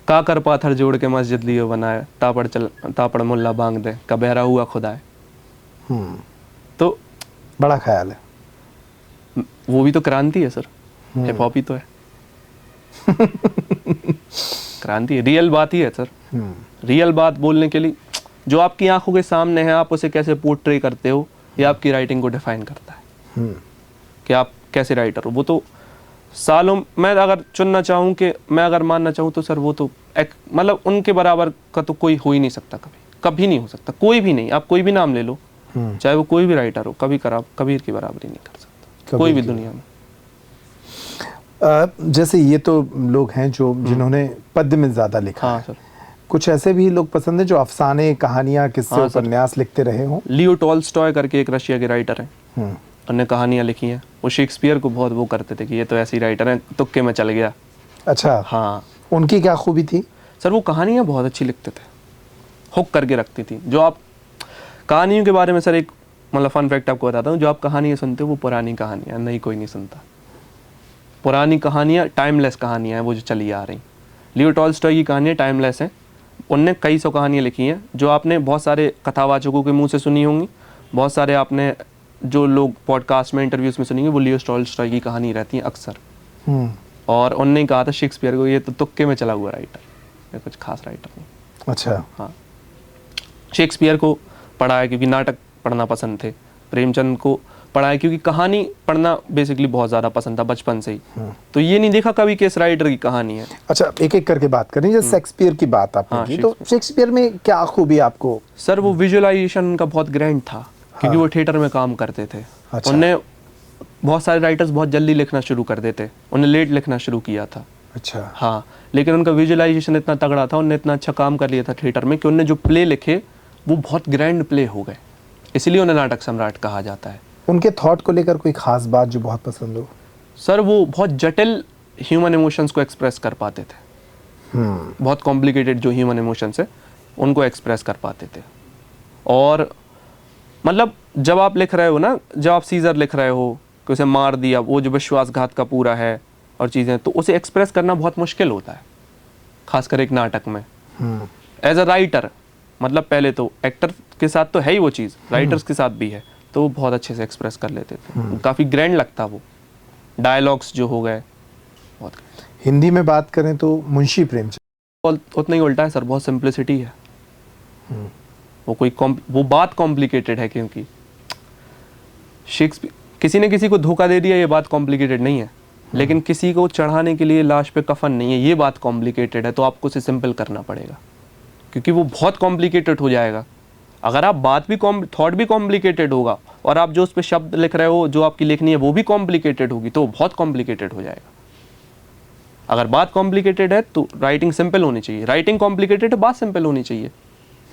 काकर पाथर जोड़ के मस्जिद लियो बनाए, तापड़ मुल्ला बांग दे, का बहरा हुआ खुदा है। तो बड़ा ख्याल है। वो भी तो क्रांति है सर, हिप हॉप ही तो है। क्रांति है, रियल बात ही है सर। रियल बात बोलने के लिए जो आपकी आंखों के सामने है, आप उसे कैसे पोर्ट्रे करते हो, ये आपकी राइटिंग को डिफाइन करता है कि आप कैसे राइटर हो। वो तो सालों, मैं अगर चुनना चाहूँ कि मैं अगर मानना चाहूँ तो सर वो तो मतलब उनके बराबर का तो कोई हो ही नहीं सकता, कभी नहीं हो सकता, कोई भी नहीं। आप कोई भी नाम ले लो, चाहे वो कोई भी राइटर हो, कबीर की बराबरी नहीं कर सकता कोई भी दुनिया में। जैसे ये तो लोग हैं जो जिन्होंने पद्य में ज्यादा लिखा हाँ है। सर। कुछ ऐसे भी लोग पसंद है जो अफसाने, कहानियां, किस्से, हाँ, उपन्यास लिखते रहे हों? लियो टॉल्स्टॉय करके एक रशिया के राइटर हैं, उन्होंने कहानियां लिखी हैं। वो शेक्सपियर को बहुत वो करते थे कि ये तो ऐसी राइटर है, तुक्के में चल गया। अच्छा। हाँ। उनकी क्या खूबी थी? सर वो कहानियां बहुत अच्छी लिखते थे, हुक करके रखती थी। जो आप कहानियों के बारे में सर एक मतलब फन फैक्ट आपको बताता हूँ, जो आप कहानियाँ सुनते हो वो पुरानी कहानियाँ, नई कोई नहीं सुनता। पुरानी कहानियाँ टाइमलेस कहानियाँ हैं, वो जो चली आ रही। लियो टॉल्स्टॉय की कहानियाँ टाइमलेस हैं। उनने कई सौ कहानियाँ लिखी हैं जो आपने बहुत सारे कथावाचकों के मुंह से सुनी होंगी, बहुत सारे आपने जो लोग पॉडकास्ट में, इंटरव्यूज में सुनेंगे, वो लियो टॉल्स्टॉय की कहानी रहती है अक्सर। और उनने कहा था शेक्सपियर को, ये तो तुक्के में चला हुआ राइटर, ये कुछ खास राइटर नहीं। अच्छा। हाँ, शेक्सपियर को पढ़ा है क्योंकि नाटक पढ़ना पसंद थे, प्रेमचंद को पढ़ा है क्योंकि कहानी पढ़ना बेसिकली बहुत ज़्यादा पसंद था बचपन से ही। तो ये नहीं देखा कभी कि इस राइटर की कहानी है। अच्छा, एक एक करके बात करें। जैसे शेक्सपियर की बात आपने की, तो शेक्सपियर में क्या खूबी आपको? सर वो विजुअलाइजेशन उनका बहुत ग्रैंड था, क्योंकि वो थिएटर में काम करते थे। अच्छा। उनने बहुत सारे राइटर्स बहुत जल्दी लिखना शुरू कर देते, उन्हें लेट लिखना शुरू किया था। अच्छा। हाँ, लेकिन उनका विजुअलाइजेशन इतना तगड़ा था, उन्होंने इतना अच्छा काम कर लिया था थिएटर में कि उन्होंने जो प्ले लिखे वो बहुत ग्रैंड प्ले हो गए, इसलिए उन्हें नाटक सम्राट कहा जाता है। उनके थॉट को लेकर कोई खास बात जो बहुत पसंद हो? सर वो बहुत जटिल ह्यूमन इमोशंस को एक्सप्रेस कर पाते थे। बहुत कॉम्प्लिकेटेड जो ह्यूमन इमोशंस है उनको एक्सप्रेस कर पाते थे। और मतलब जब आप लिख रहे हो ना, जब आप सीजर लिख रहे हो कि उसे मार दिया, वो जो विश्वासघात का पूरा है और चीज़ें, तो उसे एक्सप्रेस करना बहुत मुश्किल होता है, खासकर एक नाटक में। एज अ राइटर, मतलब पहले तो एक्टर के साथ तो है ही वो चीज़, राइटर्स के साथ भी है, तो वो बहुत अच्छे से एक्सप्रेस कर लेते थे। काफ़ी ग्रैंड लगता वो, डायलॉग्स जो हो गए बहुत। हिंदी में बात करें तो मुंशी प्रेमचंद उतना ही उल्टा है सर, बहुत सिंप्लिसिटी है। वो बात कॉम्प्लिकेटेड है, क्योंकि शेक्सपियर किसी ने किसी को धोखा दे दिया, ये बात कॉम्प्लिकेटेड नहीं है। लेकिन किसी को चढ़ाने के लिए लाश पे कफन नहीं है, ये बात कॉम्प्लिकेटेड है। तो आपको उसे सिंपल करना पड़ेगा, क्योंकि वो बहुत कॉम्प्लिकेटेड हो जाएगा। अगर आप बात भी थॉट भी कॉम्प्लिकेटेड होगा, और आप जो उस पर शब्द लिख रहे हो, जो आपकी लिखनी है वो भी कॉम्प्लिकेटेड होगी, तो बहुत कॉम्प्लिकेटेड हो जाएगा। अगर बात कॉम्प्लिकेटेड है तो राइटिंग सिंपल होनी चाहिए, राइटिंग कॉम्प्लिकेटेड है, बात सिंपल होनी चाहिए।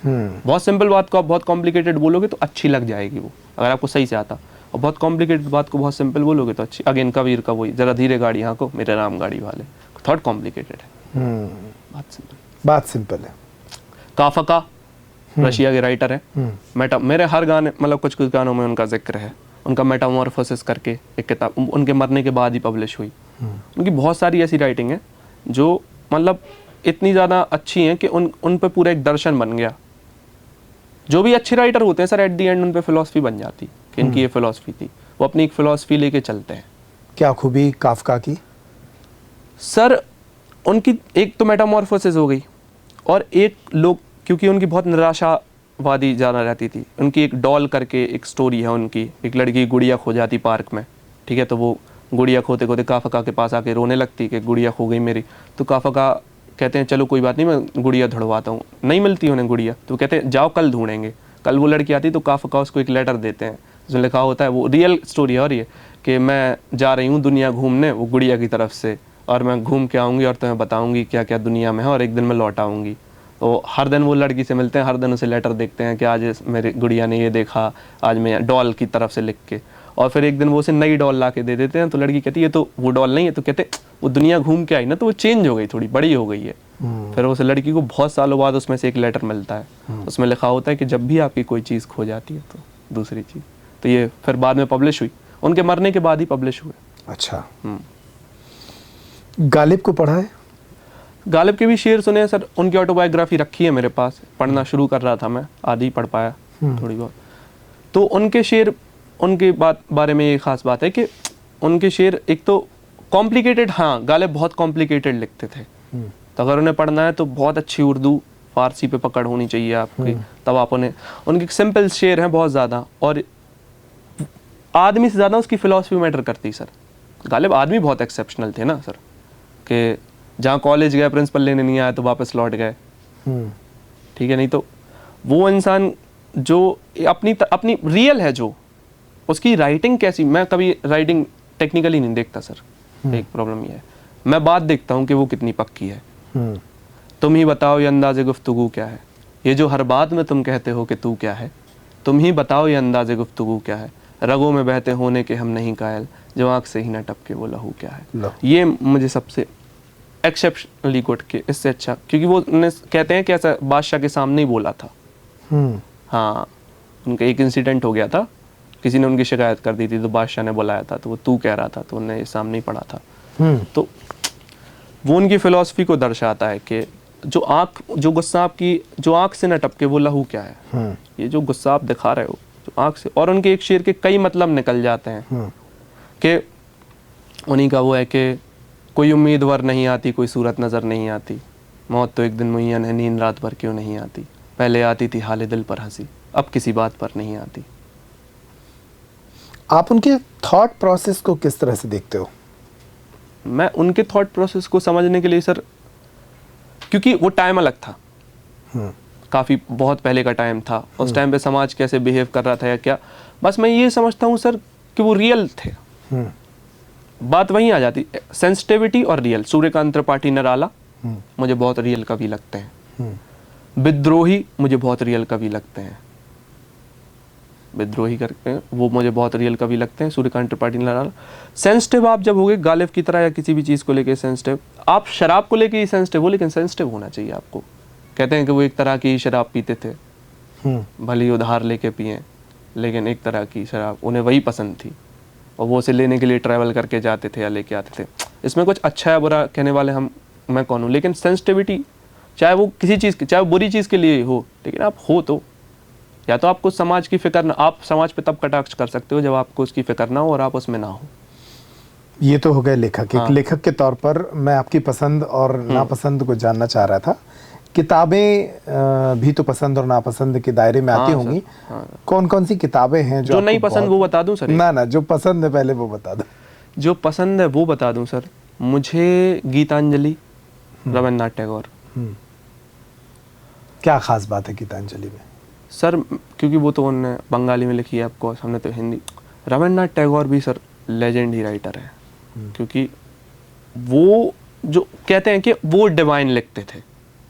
बहुत सिंपल बात को आप बहुत कॉम्प्लिकेटेड बोलोगे तो अच्छी लग जाएगी वो, अगर आपको सही से आता। और बहुत कॉम्प्लिकेटेड बात को बहुत सिंपल बोलोगे तो अच्छी। अगेन कबीर का वही, जरा धीरे गाड़ी हाँको मेरे राम गाड़ी वाले, थॉट कॉम्प्लिकेटेड है, बात सिंपल है। काफका रशिया के राइटर है, मेरे हर गाने, मतलब कुछ कुछ गानों में उनका जिक्र है। उनका मेटामॉर्फोसिस करके एक किताब उनके मरने के बाद ही पब्लिश हुई। उनकी बहुत सारी ऐसी राइटिंग है जो मतलब इतनी ज़्यादा अच्छी हैं कि उन पे पूरा एक दर्शन बन गया। जो भी अच्छे राइटर होते हैं सर, एट दी एंड उन पे फिलॉसफी बन जाती कि इनकी ये फिलॉसफी थी, वो अपनी एक फिलॉसफी लेके चलते हैं। क्या खूबी काफका की? सर उनकी एक तो मेटामॉर्फोसिस हो गई, और एक लोग, क्योंकि उनकी बहुत निराशावादी ज़्यादा रहती थी। उनकी एक डॉल करके एक स्टोरी है उनकी, एक लड़की गुड़िया खो जाती पार्क में, ठीक है, तो वो गुड़िया खोते खोते काफ़का के पास आके रोने लगती कि गुड़िया खो गई मेरी। तो काफ़का कहते हैं चलो कोई बात नहीं, मैं गुड़िया ढूंढवाता हूँ। नहीं मिलती उन्हें गुड़िया, तो कहते हैं जाओ कल ढूंढेंगे। कल वो लड़की आती तो काफ़का उसको एक लेटर देते हैं, उसमें लिखा होता है, वो रियल स्टोरी है और ये कि मैं जा रही हूँ दुनिया घूमने वो गुड़िया की तरफ से, और मैं घूम के आऊँगी और तुम्हें बताऊँगी क्या क्या दुनिया में है, और एक दिन मैं लौट आऊँगी। तो हर दिन वो लड़की से मिलते हैं, हर दिन उसे लेटर देखते हैं कि आज मेरी गुड़िया ने ये देखा, आज मैं डॉल की तरफ से लिख के, और फिर एक दिन वो उसे नई डॉल ला के दे देते हैं। तो लड़की कहती है ये तो वो डॉल नहीं है, तो कहते वो दुनिया घूम के आई ना, तो वो चेंज हो गई, थोड़ी बड़ी हो गई है। फिर उस लड़की को बहुत सालों बाद उसमें से एक लेटर मिलता है, उसमें लिखा होता है कि जब भी आपकी कोई चीज़ खो जाती है तो दूसरी चीज़। तो ये फिर बाद में पब्लिश हुई, उनके मरने के बाद ही पब्लिश हुए। अच्छा, गालिब को पढ़ा है? गालिब के भी शेर सुने हैं सर, उनकी ऑटोबायोग्राफी रखी है मेरे पास, पढ़ना शुरू कर रहा था मैं, आधी ही पढ़ पाया थोड़ी बहुत। तो उनके शेर, उनके बारे में ये खास बात है कि उनके शेर एक तो कॉम्प्लिकेटेड, हाँ गालिब बहुत कॉम्प्लिकेटेड लिखते थे, तो अगर उन्हें पढ़ना है तो बहुत अच्छी उर्दू फारसी पे पकड़ होनी चाहिए आपकी, तब आप उन्हें, उनके सिंपल शेर हैं बहुत ज़्यादा, और आदमी से ज़्यादा उसकी फ़िलासफ़ी मैटर करती सर। गालिब आदमी बहुत एक्सेप्शनल थे ना सर, कि जहाँ कॉलेज गए प्रिंसिपल लेने नहीं आया तो वापस लौट गए, ठीक है, नहीं तो वो इंसान जो अपनी रियल है, जो उसकी राइटिंग कैसी, मैं कभी राइटिंग टेक्निकली नहीं देखता सर, एक प्रॉब्लम ये है, मैं बात देखता हूँ कि वो कितनी पक्की है। तुम ही बताओ ये अंदाज़े गुफ्तगू क्या है, ये जो हर बात में तुम कहते हो कि तू क्या है, तुम ही बताओ ये अंदाज़े गुफ्तगू क्या है, रगों में बहते होने के हम नहीं कायल, जो आँख से ही न टपके वो लहू क्या है। ये मुझे सबसे एक्सेप्शनली गुड के, इससे अच्छा, क्योंकि वो कहते हैं कि ऐसा बादशाह के सामने ही बोला था। हाँ, उनका एक इंसिडेंट हो गया था, किसी ने उनकी शिकायत कर दी थी तो बादशाह ने बुलाया था, तो वो तू कह रहा था, तो उन्हें सामने ही पढ़ा था। तो वो उनकी फ़िलासफ़ी को दर्शाता है कि जो गुस्सा आपकी, जो आँख से न टपके वो लहू क्या है। ये जो गुस्सा आप दिखा रहे हो जो आँख से, और उनके एक शेर के कई मतलब निकल जाते हैं कि उन्हीं का वो है कि कोई उम्मीदवार नहीं आती, कोई सूरत नज़र नहीं आती, मौत तो एक दिन मुय्यन है, नींद रात भर क्यों नहीं आती, पहले आती थी हाले दिल पर हंसी, अब किसी बात पर नहीं आती। आप उनके थॉट प्रोसेस को किस तरह से देखते हो? मैं उनके थॉट प्रोसेस को समझने के लिए सर, क्योंकि वो टाइम अलग था, काफ़ी बहुत पहले का टाइम था, उस टाइम पे समाज कैसे बिहेव कर रहा था या क्या, बस मैं ये समझता हूँ सर कि वो रियल थे। बात वहीं आ जाती, सेंसिटिविटी और रियल। सूर्यकांत त्रिपाठी निराला मुझे बहुत रियल कवि लगते हैं, विद्रोही मुझे बहुत रियल कवि लगते हैं, विद्रोही करके वो मुझे बहुत रियल कवि लगते हैं, सूर्यकांत त्रिपाठी निराला। सेंसिटिव आप जब होगे गालिब की तरह, या किसी भी चीज़ को लेके सेंसिटिव, आप शराब को लेके ही सेंसिटिव हो, लेकिन सेंसिटिव होना चाहिए आपको। कहते हैं कि वो एक तरह की शराब पीते थे, भले ही उधार लेके पिए, लेकिन एक तरह की शराब उन्हें वही पसंद थी, और वो उसे लेने के लिए ट्रैवल करके जाते थे या लेके आते थे। इसमें कुछ अच्छा है बुरा कहने वाले मैं कौन हूँ, लेकिन सेंसिटिविटी, चाहे वो किसी चीज़ की, चाहे वो बुरी चीज़ के लिए हो, लेकिन आप हो तो, या तो आपको समाज की फिक्र ना, आप समाज पे तब कटाक्ष कर सकते हो जब आपको उसकी फिक्र ना हो और आप उसमें ना हो। ये तो हो गए लेखक। एक लेखक के तौर पर मैं आपकी पसंद और नापसंद को जानना चाह रहा था। किताबें भी तो पसंद और नापसंद के दायरे में आती होंगी। कौन कौन सी किताबें हैं जो नहीं पसंद वो बता दूं सर? ना, जो पसंद है पहले वो बता दो। जो पसंद है वो बता दूं सर, मुझे गीतांजलि, रविन्द्रनाथ टैगोर। क्या खास बात है गीतांजलि में सर? क्योंकि वो तो उन्होंने बंगाली में लिखी है, आपको हमने तो हिंदी। रविन्द्रनाथ टैगोर भी सर लेजेंड ही राइटर है, क्योंकि वो जो कहते हैं कि वो डिवाइन लिखते थे,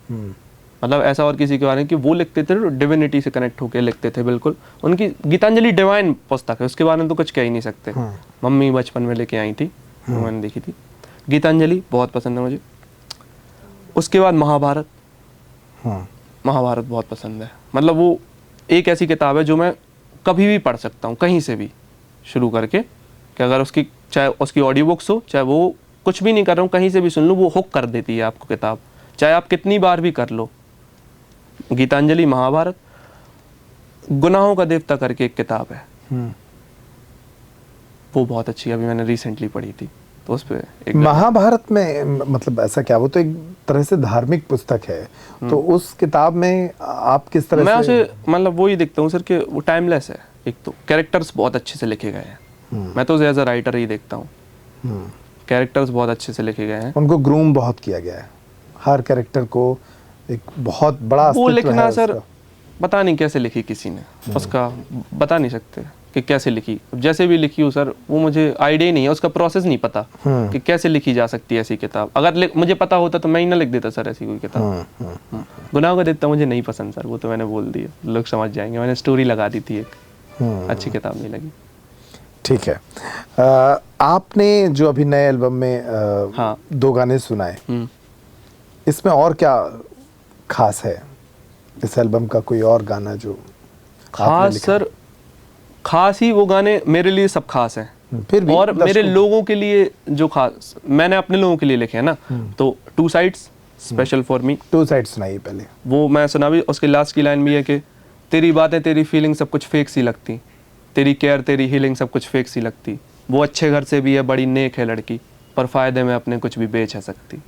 मतलब ऐसा और किसी के बारे में कि वो लिखते थे डिविनिटी से कनेक्ट होकर लिखते थे बिल्कुल। उनकी गीतांजलि डिवाइन पुस्तक है, उसके बारे में तो कुछ कह ही नहीं सकते। मम्मी बचपन में लेके आई थी, मैंने देखी थी। गीतांजलि बहुत पसंद है मुझे। उसके बाद महाभारत, महाभारत बहुत पसंद है। मतलब वो एक ऐसी किताब है जो मैं कभी भी पढ़ सकता हूँ, कहीं से भी शुरू करके, कि अगर उसकी चाहे उसकी ऑडियो बुक्स हो, चाहे वो कुछ भी नहीं कर रहा हूँ, कहीं से भी सुन लूँ, वो हुक कर देती है आपको किताब, चाहे आप कितनी बार भी कर लो। गीतांजलि, महाभारत, गुनाहों का देवता करके एक किताब है, वो बहुत अच्छी, अभी मैंने रिसेंटली पढ़ी थी, तो उस पे एक महाभारत में मतलब ऐसा क्या, वो तो एक तरह से धार्मिक पुस्तक है, तो उस किताब में आप किस तरह मैं से? उसे मतलब वो ही देखता हूँ सर कि वो टाइमलेस है, एक तो कैरेक्टर्स बहुत अच्छे से लिखे गए हैं, मैं तो उसे एज अ राइटर ही देखता हूँ। कैरेक्टर्स बहुत अच्छे से लिखे गए हैं। उनको ग्रूम बहुत किया गया है, हर कैरेक्टर को एक बहुत बड़ा वो अस्तित्व लिखना है सर उसका। पता नहीं कैसे लिखी किसी ने, उसका बता नहीं सकते कि कैसे लिखी। जैसे भी लिखी हो सर, वो मुझे आइडिया ही नहीं है, उसका प्रोसेस नहीं पता कि कैसे लिखी जा सकती है ऐसी किताब। अगर मुझे पता होता तो मैं ही ना लिख देता सर ऐसी कोई किताब। गुनाह का देता मुझे नहीं पसंद सर, वो तो मैंने बोल दिया, लोग समझ जाएंगे। मैंने स्टोरी लगा दी थी एक, अच्छी किताब नहीं लगी। ठीक है। आपने जो अभी नए एल्बम में हाँ। 2 गाने सुनाए, इसमें और क्या खास है इस एल्बम का? कोई और गाना जो आपने खास लिखा? सर, खास ही वो गाने मेरे लिए सब खास हैं। फिर भी और मेरे दर्शकों- लोगों के लिए जो खास, मैंने अपने लोगों के लिए लिखे हैं ना, तो 2 sides special for me, 2 side सुनाइए पहले। वो मैं सुना भी। उसके लास्ट की लाइन भी है कि तेरी बातें तेरी फीलिंग सब कुछ फेक सी लगती, तेरी केयर तेरी हीलिंग सब कुछ फेक सी लगती, वो अच्छे घर से भी है बड़ी नेक है लड़की, पर फायदे में अपने कुछ भी बेच है सकती।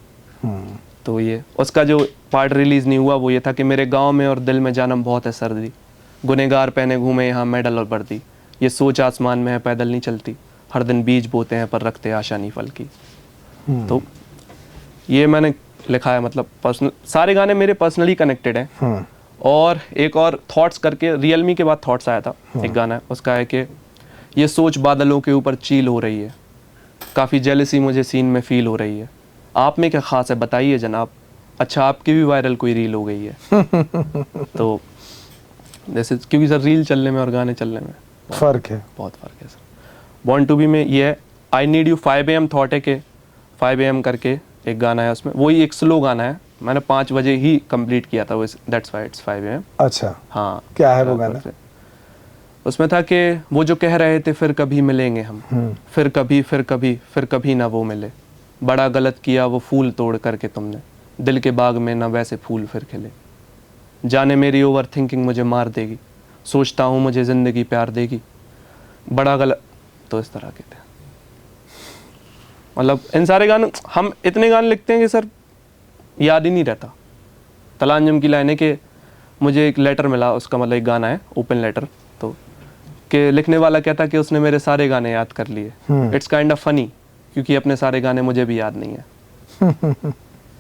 तो ये उसका जो पार्ट रिलीज नहीं हुआ वो ये था कि मेरे गांव में और दिल में जानम बहुत है सर्दी, गुनेगार पहने घूमे यहाँ मेडल और वर्दी, ये सोच आसमान में है पैदल नहीं चलती, हर दिन बीज बोते हैं पर रखते आशा नहीं फल की। तो ये मैंने लिखा है, मतलब पर्सनल, सारे गाने मेरे पर्सनली कनेक्टेड हैं। और एक और थॉट्स करके, रियलमी के बाद थॉट्स आया था एक गाना है, उसका है कि ये सोच बादलों के ऊपर चील हो रही है, काफ़ी जेलसी मुझे सीन में फील हो रही है, आप में क्या खास है बताइए जनाब, अच्छा आपकी भी वायरल कोई रील हो गई है। तो जैसे क्योंकि सर रील चलने में और गाने चलने में फर्क है, बहुत फ़र्क है सर। बॉर्न टू बी में ये है I need you 5 AM thought है कि 5 AM करके एक गाना है उसमें, वही एक स्लो गाना है, मैंने 5 बजे ही कंप्लीट किया था वो, दैट्स व्हाई इट्स 5 AM। अच्छा, हाँ, क्या है वो गाना? उसमें था कि वो जो कह रहे थे फिर कभी मिलेंगे हम, फिर कभी फिर कभी फिर कभी ना वो मिले, बड़ा गलत किया वो फूल तोड़ करके तुमने, दिल के बाग में ना वैसे फूल फिर खिले, जाने मेरी ओवर थिंकिंग मुझे मार देगी, सोचता हूँ मुझे ज़िंदगी प्यार देगी, बड़ा गलत। तो इस तरह के थे, मतलब इन सारे गाने, हम इतने गाने लिखते हैं कि सर याद ही नहीं रहता। तलांजम की लाइन है कि मुझे एक लेटर मिला, उसका मतलब एक गाना है ओपन लेटर, तो कि लिखने वाला कहता कि उसने मेरे सारे गाने याद कर लिए। इट्स काइंड ऑफ फनी, क्योंकि अपने सारे गाने मुझे भी याद नहीं है।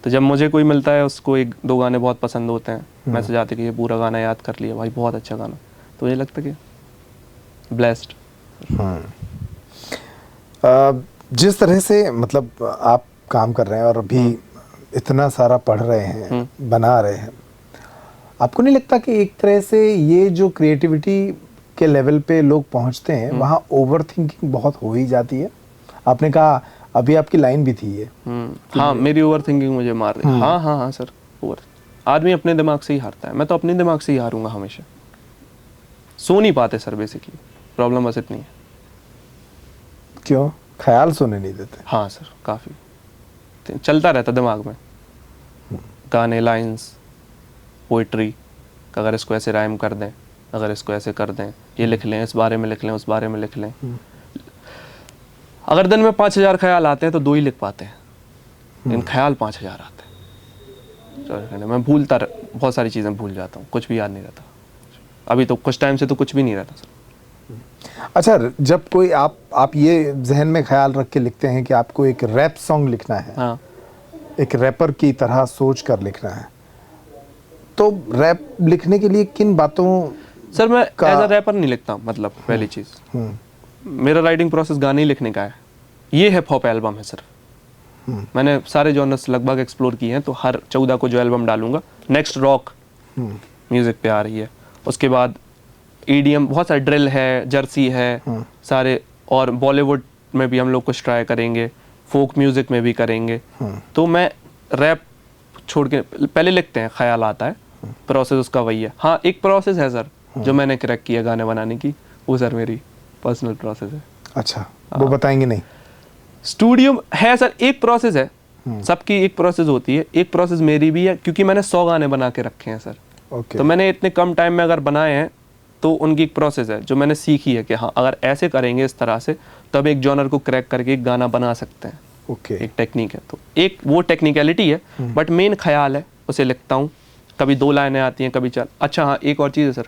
तो जब मुझे कोई मिलता है उसको 1-2 गाने बहुत पसंद होते हैं, मैसेज आते कि ये पूरा गाना याद कर लिया भाई, बहुत अच्छा गाना, तो ये लगता कि ब्लेस्ड। जिस तरह से मतलब आप काम कर रहे हैं और अभी इतना सारा पढ़ रहे हैं, बना रहे हैं, आपको नहीं लगता कि एक तरह से ये जो क्रिएटिविटी के लेवल पे लोग पहुंचते हैं वहाँ ओवर थिंकिंग बहुत हो ही जाती है? आपने कहा, अभी आपकी लाइन भी थी ये, हाँ मेरी ओवर थिंकिंग मुझे मार रही है। हाँ हाँ हाँ सर, ओवर, आदमी अपने दिमाग से ही हारता है, मैं तो अपने दिमाग से ही हारूंगा हमेशा। सो नहीं पाते सर, बेसिकली प्रॉब्लम बस इतनी है। क्यों? ख्याल सोने नहीं देते? हाँ सर, काफ़ी चलता रहता दिमाग में, गाने, लाइंस, पोइट्री, अगर इसको ऐसे राइम कर दें, अगर इसको ऐसे कर दें, ये लिख लें, इस बारे में लिख लें, उस बारे में लिख लें। अगर दिन में 5000 ख्याल आते हैं तो 2 ही लिख पाते हैं, लेकिन ख्याल 5000 आते हैं। मैं बहुत सारी चीज़ें भूल जाता हूँ, कुछ भी याद नहीं रहता। अभी तो कुछ टाइम से तो कुछ भी नहीं रहता सर। अच्छा, जब कोई आप ये जहन में ख्याल रख के लिखते हैं कि आपको एक रैप सॉन्ग लिखना है, हाँ, एक रैपर की तरह सोच कर लिखना है, तो रैप लिखने के लिए किन बातों? सर मैं एज अ रैपर नहीं लिखता, मतलब पहली चीज़ मेरा राइटिंग प्रोसेस गाने ही लिखने का है। ये हिप हॉप एल्बम है सर, मैंने सारे जॉनर्स लगभग एक्सप्लोर किए हैं, तो हर 14 को जो एल्बम डालूंगा, नेक्स्ट रॉक म्यूज़िक पे आ रही है, उसके बाद EDM, बहुत सारे ड्रिल है, जर्सी है, सारे, और बॉलीवुड में भी हम लोग कुछ ट्राई करेंगे, फोक म्यूज़िक में भी करेंगे। तो मैं रैप छोड़ के पहले लिखते हैं, ख्याल आता है, प्रोसेस उसका वही है। हाँ, एक प्रोसेस है सर जो मैंने क्रैक किया गाने बनाने की, वो सर मेरी पर्सनल प्रोसेस है। अच्छा, वो बताएंगे नहीं? स्टूडियो है सर, एक प्रोसेस है, सबकी एक प्रोसेस होती है, एक प्रोसेस मेरी भी है, क्योंकि मैंने 100 गाने बना के रखे हैं सर। तो मैंने इतने कम टाइम में अगर बनाए हैं तो उनकी एक प्रोसेस है जो मैंने सीखी है कि हाँ अगर ऐसे करेंगे इस तरह से तब एक जॉनर को क्रैक करके एक गाना बना सकते हैं। एक टेक्निक है, तो एक वो टेक्निकलिटी है, बट मेन ख्याल है, उसे लिखता हूँ, कभी 2 लाइनें आती हैं, कभी 4। अच्छा हाँ, एक और चीज़ है सर,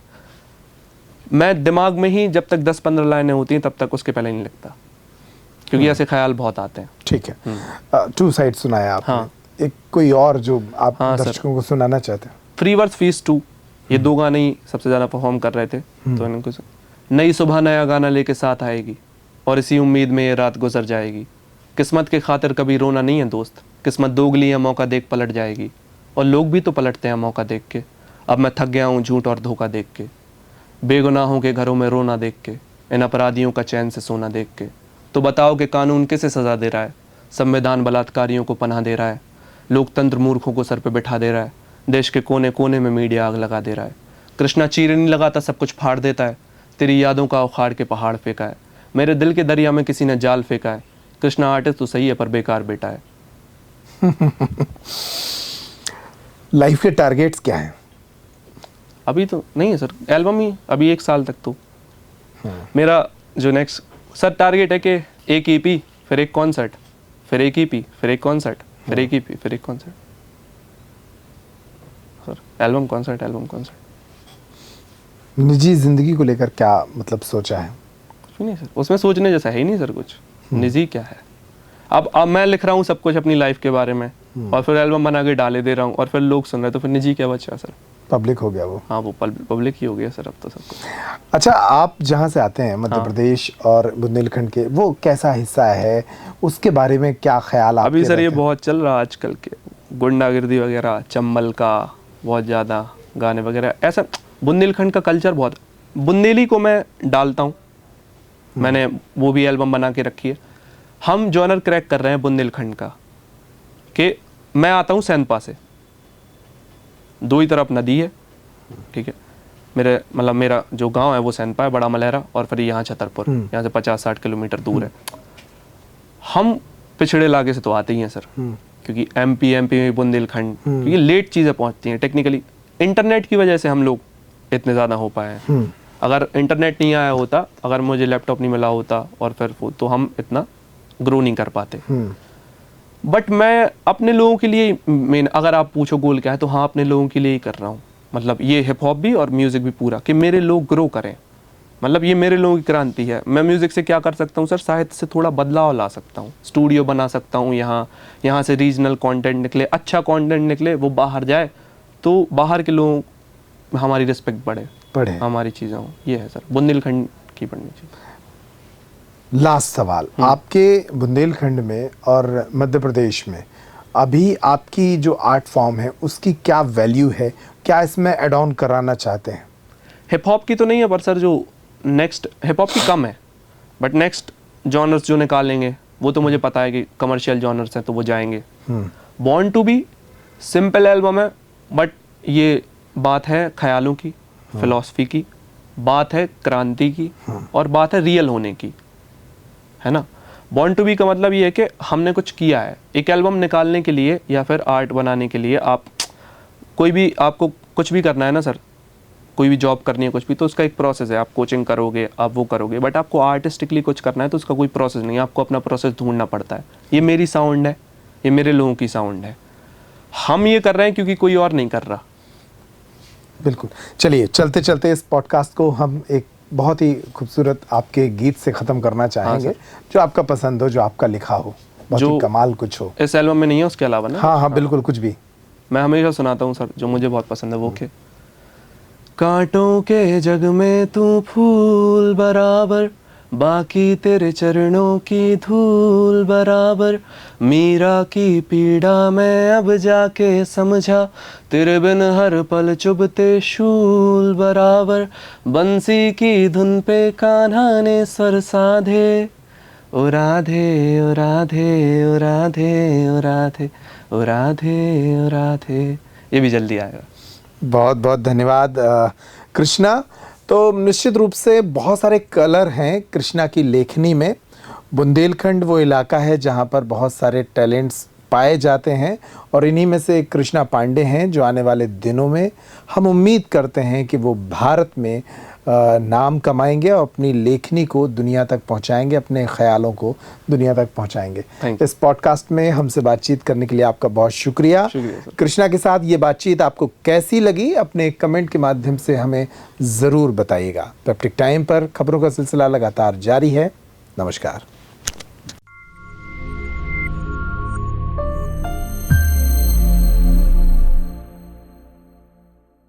मैं दिमाग में ही जब तक 10-15 लाइनें होती हैं तब तक उसके पहले नहीं लिखता, क्योंकि ऐसे ख्याल बहुत आते हैं। ठीक है, टू साइड सुनाया आपने। हाँ। एक कोई और जो आप हाँ, सर। दर्शकों को सुनाना चाहते हैं? फ्री वर्थ फीस 2, ये 2 गाने ही सबसे ज़्यादा परफॉर्म कर रहे थे, तो इनको नई सुबह नया गाना लेके साथ आएगी और इसी उम्मीद में ये रात गुजर जाएगी। किस्मत के खातिर कभी रोना नहीं है दोस्त, किस्मत दोगली है मौका देख पलट जाएगी। और लोग भी तो पलटते हैं मौका देख के, अब मैं थक गया हूँ झूठ और धोखा देख के, बेगुनाहों के घरों में रोना देख के, इन अपराधियों का चैन से सोना देख के। तो बताओ कि कानून किसे सज़ा दे रहा है, संविधान बलात्कारियों को पनाह दे रहा है, लोकतंत्र मूर्खों को सर पे बिठा दे रहा है, देश के कोने कोने में मीडिया आग लगा दे रहा है। कृष्णा चीरे नहीं लगाता सब कुछ फाड़ देता है, तेरी यादों का उखाड़ के पहाड़ फेंका है, मेरे दिल के दरिया में किसी ने जाल फेंका है। कृष्णा आर्टिस्ट तो सही है पर बेकार बेटा है। लाइफ के टारगेट्स क्या हैं? अभी तो नहीं है सर, एल्बम ही अभी 1 साल तक। तो मेरा जो नेक्स्ट सर टारगेट है कि एक ईपी, फिर एक कॉन्सर्ट, फिर एक ईपी, फिर एक कॉन्सर्ट, फिर एक ईपी, फिर एक concert. Sir album concert, album concert. निजी जिंदगी को लेकर क्या मतलब सोचा है? कुछ भी नहीं सर, उसमें सोचने जैसा है ही नहीं सर कुछ। निजी क्या है? अब मैं लिख रहा हूँ सब कुछ अपनी लाइफ के बारे में और फिर एल्बम बना के डाले दे रहा हूँ और फिर लोग सुन रहे हैं, तो फिर निजी क्या बचा सर? पब्लिक हो गया वो। हाँ, वो पब्लिक ही हो गया सर अब तो सब कुछ। अच्छा, आप जहाँ से आते हैं मध्य प्रदेश और बुंदेलखंड के, वो कैसा हिस्सा है, उसके बारे में क्या ख्याल आपके अभी सर ये रहते हैं? बहुत चल रहा है आजकल के, गुंडागिर्दी वगैरह, चंबल का बहुत ज़्यादा गाने वगैरह, ऐसा बुंदेलखंड का कल्चर बहुत। बुंदेली को मैं डालता हूँ, मैंने वो भी एल्बम बना के रखी है। हम जॉनर क्रैक कर रहे हैं बुंदेलखंड का, कि मैं आता हूँ सैनपा से, 2 ही तरफ नदी है, ठीक है। मेरा जो गांव है वो सैनपा है, बड़ा मलहरा, और फिर यहाँ छतरपुर, यहाँ से 50-60 किलोमीटर दूर है। हम पिछड़े इलाके से तो आते ही हैं सर, क्योंकि एमपी में बुंदेलखंड, क्योंकि लेट चीज़ें पहुँचती हैं टेक्निकली। इंटरनेट की वजह से हम लोग इतने ज़्यादा हो पाए हैं। अगर इंटरनेट नहीं आया होता, अगर मुझे लैपटॉप नहीं मिला होता और फिर तो हम इतना ग्रो नहीं कर पाते। बट मैं अपने लोगों के लिए मेन, अगर आप पूछो गोल क्या है, तो हाँ अपने लोगों के लिए ही कर रहा हूँ। मतलब ये हिप हॉप भी और म्यूज़िक भी पूरा, कि मेरे लोग ग्रो करें। मतलब ये मेरे लोगों की क्रांति है। मैं म्यूज़िक से क्या कर सकता हूँ सर? साहित्य से थोड़ा बदलाव ला सकता हूँ, स्टूडियो बना सकता हूँ, यहाँ से रीजनल कंटेंट निकले, अच्छा कंटेंट निकले, वो बाहर जाए तो बाहर के लोग हमारी रिस्पेक्ट बढ़े, हमारी चीज़ें हों। ये है सर बुंदेलखंड की बढ़नी चाहिए। लास्ट सवाल, आपके बुंदेलखंड में और मध्य प्रदेश में अभी आपकी जो आर्ट फॉर्म है उसकी क्या वैल्यू है? क्या इसमें एड ऑन कराना चाहते हैं? हिप हॉप की तो नहीं है, पर सर जो नेक्स्ट हिप हॉप की कम है, बट नेक्स्ट जॉनर्स जो निकालेंगे वो तो मुझे पता है कि कमर्शियल जॉनर्स हैं, तो वो जाएंगे। Born to be simple album है, बट ये बात है ख्यालों की, फिलॉसफी की, बात है क्रांति की, और बात है रियल होने की, है ना। बॉर्न टू बी का मतलब ये है कि हमने कुछ किया है। एक एल्बम निकालने के लिए या फिर आर्ट बनाने के लिए आपको कुछ भी करना है ना सर, कोई भी जॉब करनी है कुछ भी, तो उसका एक प्रोसेस है। आप कोचिंग करोगे, आप वो करोगे, बट आपको आर्टिस्टिकली कुछ करना है तो उसका कोई प्रोसेस नहीं है, आपको अपना प्रोसेस ढूंढना पड़ता है। ये मेरी साउंड है, ये मेरे लोगों की साउंड है। हम ये कर रहे हैं क्योंकि कोई और नहीं कर रहा। बिल्कुल। चलिए, चलते चलते इस पॉडकास्ट को हम एक बहुत ही खूबसूरत आपके गीत से ख़त्म करना चाहेंगे, जो आपका पसंद हो, जो आपका लिखा हो, बहुत ही कमाल कुछ हो। इस एल्बम में नहीं है, उसके अलावा ना। हाँ, बिल्कुल, कुछ भी। मैं हमेशा सुनाता हूँ सर, जो मुझे बहुत पसंद है वो के कांटों के जग में तू फूल बराबर, बाकी तेरे चरणों की धूल बराबर, मीरा की पीड़ा मैं अब जाके समझा, तेरे बिन हर पल चुभते शूल बराबर, बंसी की धुन पे कान्हा ने स्वर साधे, ओ राधे ओ राधे ओ राधे ओ राधे ओ राधे ओ राधे। ये भी जल्दी आएगा। बहुत बहुत धन्यवाद कृष्णा। तो निश्चित रूप से बहुत सारे कलर हैं कृष्णा की लेखनी में। बुंदेलखंड वो इलाका है जहाँ पर बहुत सारे टैलेंट्स पाए जाते हैं और इन्हीं में से कृष्णा पांडे हैं, जो आने वाले दिनों में हम उम्मीद करते हैं कि वो भारत में नाम कमाएंगे और अपनी लेखनी को दुनिया तक पहुंचाएंगे, अपने ख्यालों को दुनिया तक पहुंचाएंगे। इस पॉडकास्ट में हमसे बातचीत करने के लिए आपका बहुत शुक्रिया। कृष्णा के साथ ये बातचीत आपको कैसी लगी, अपने कमेंट के माध्यम से हमें ज़रूर बताइएगा। पेप्टिक टाइम पर खबरों का सिलसिला लगातार जारी है। नमस्कार।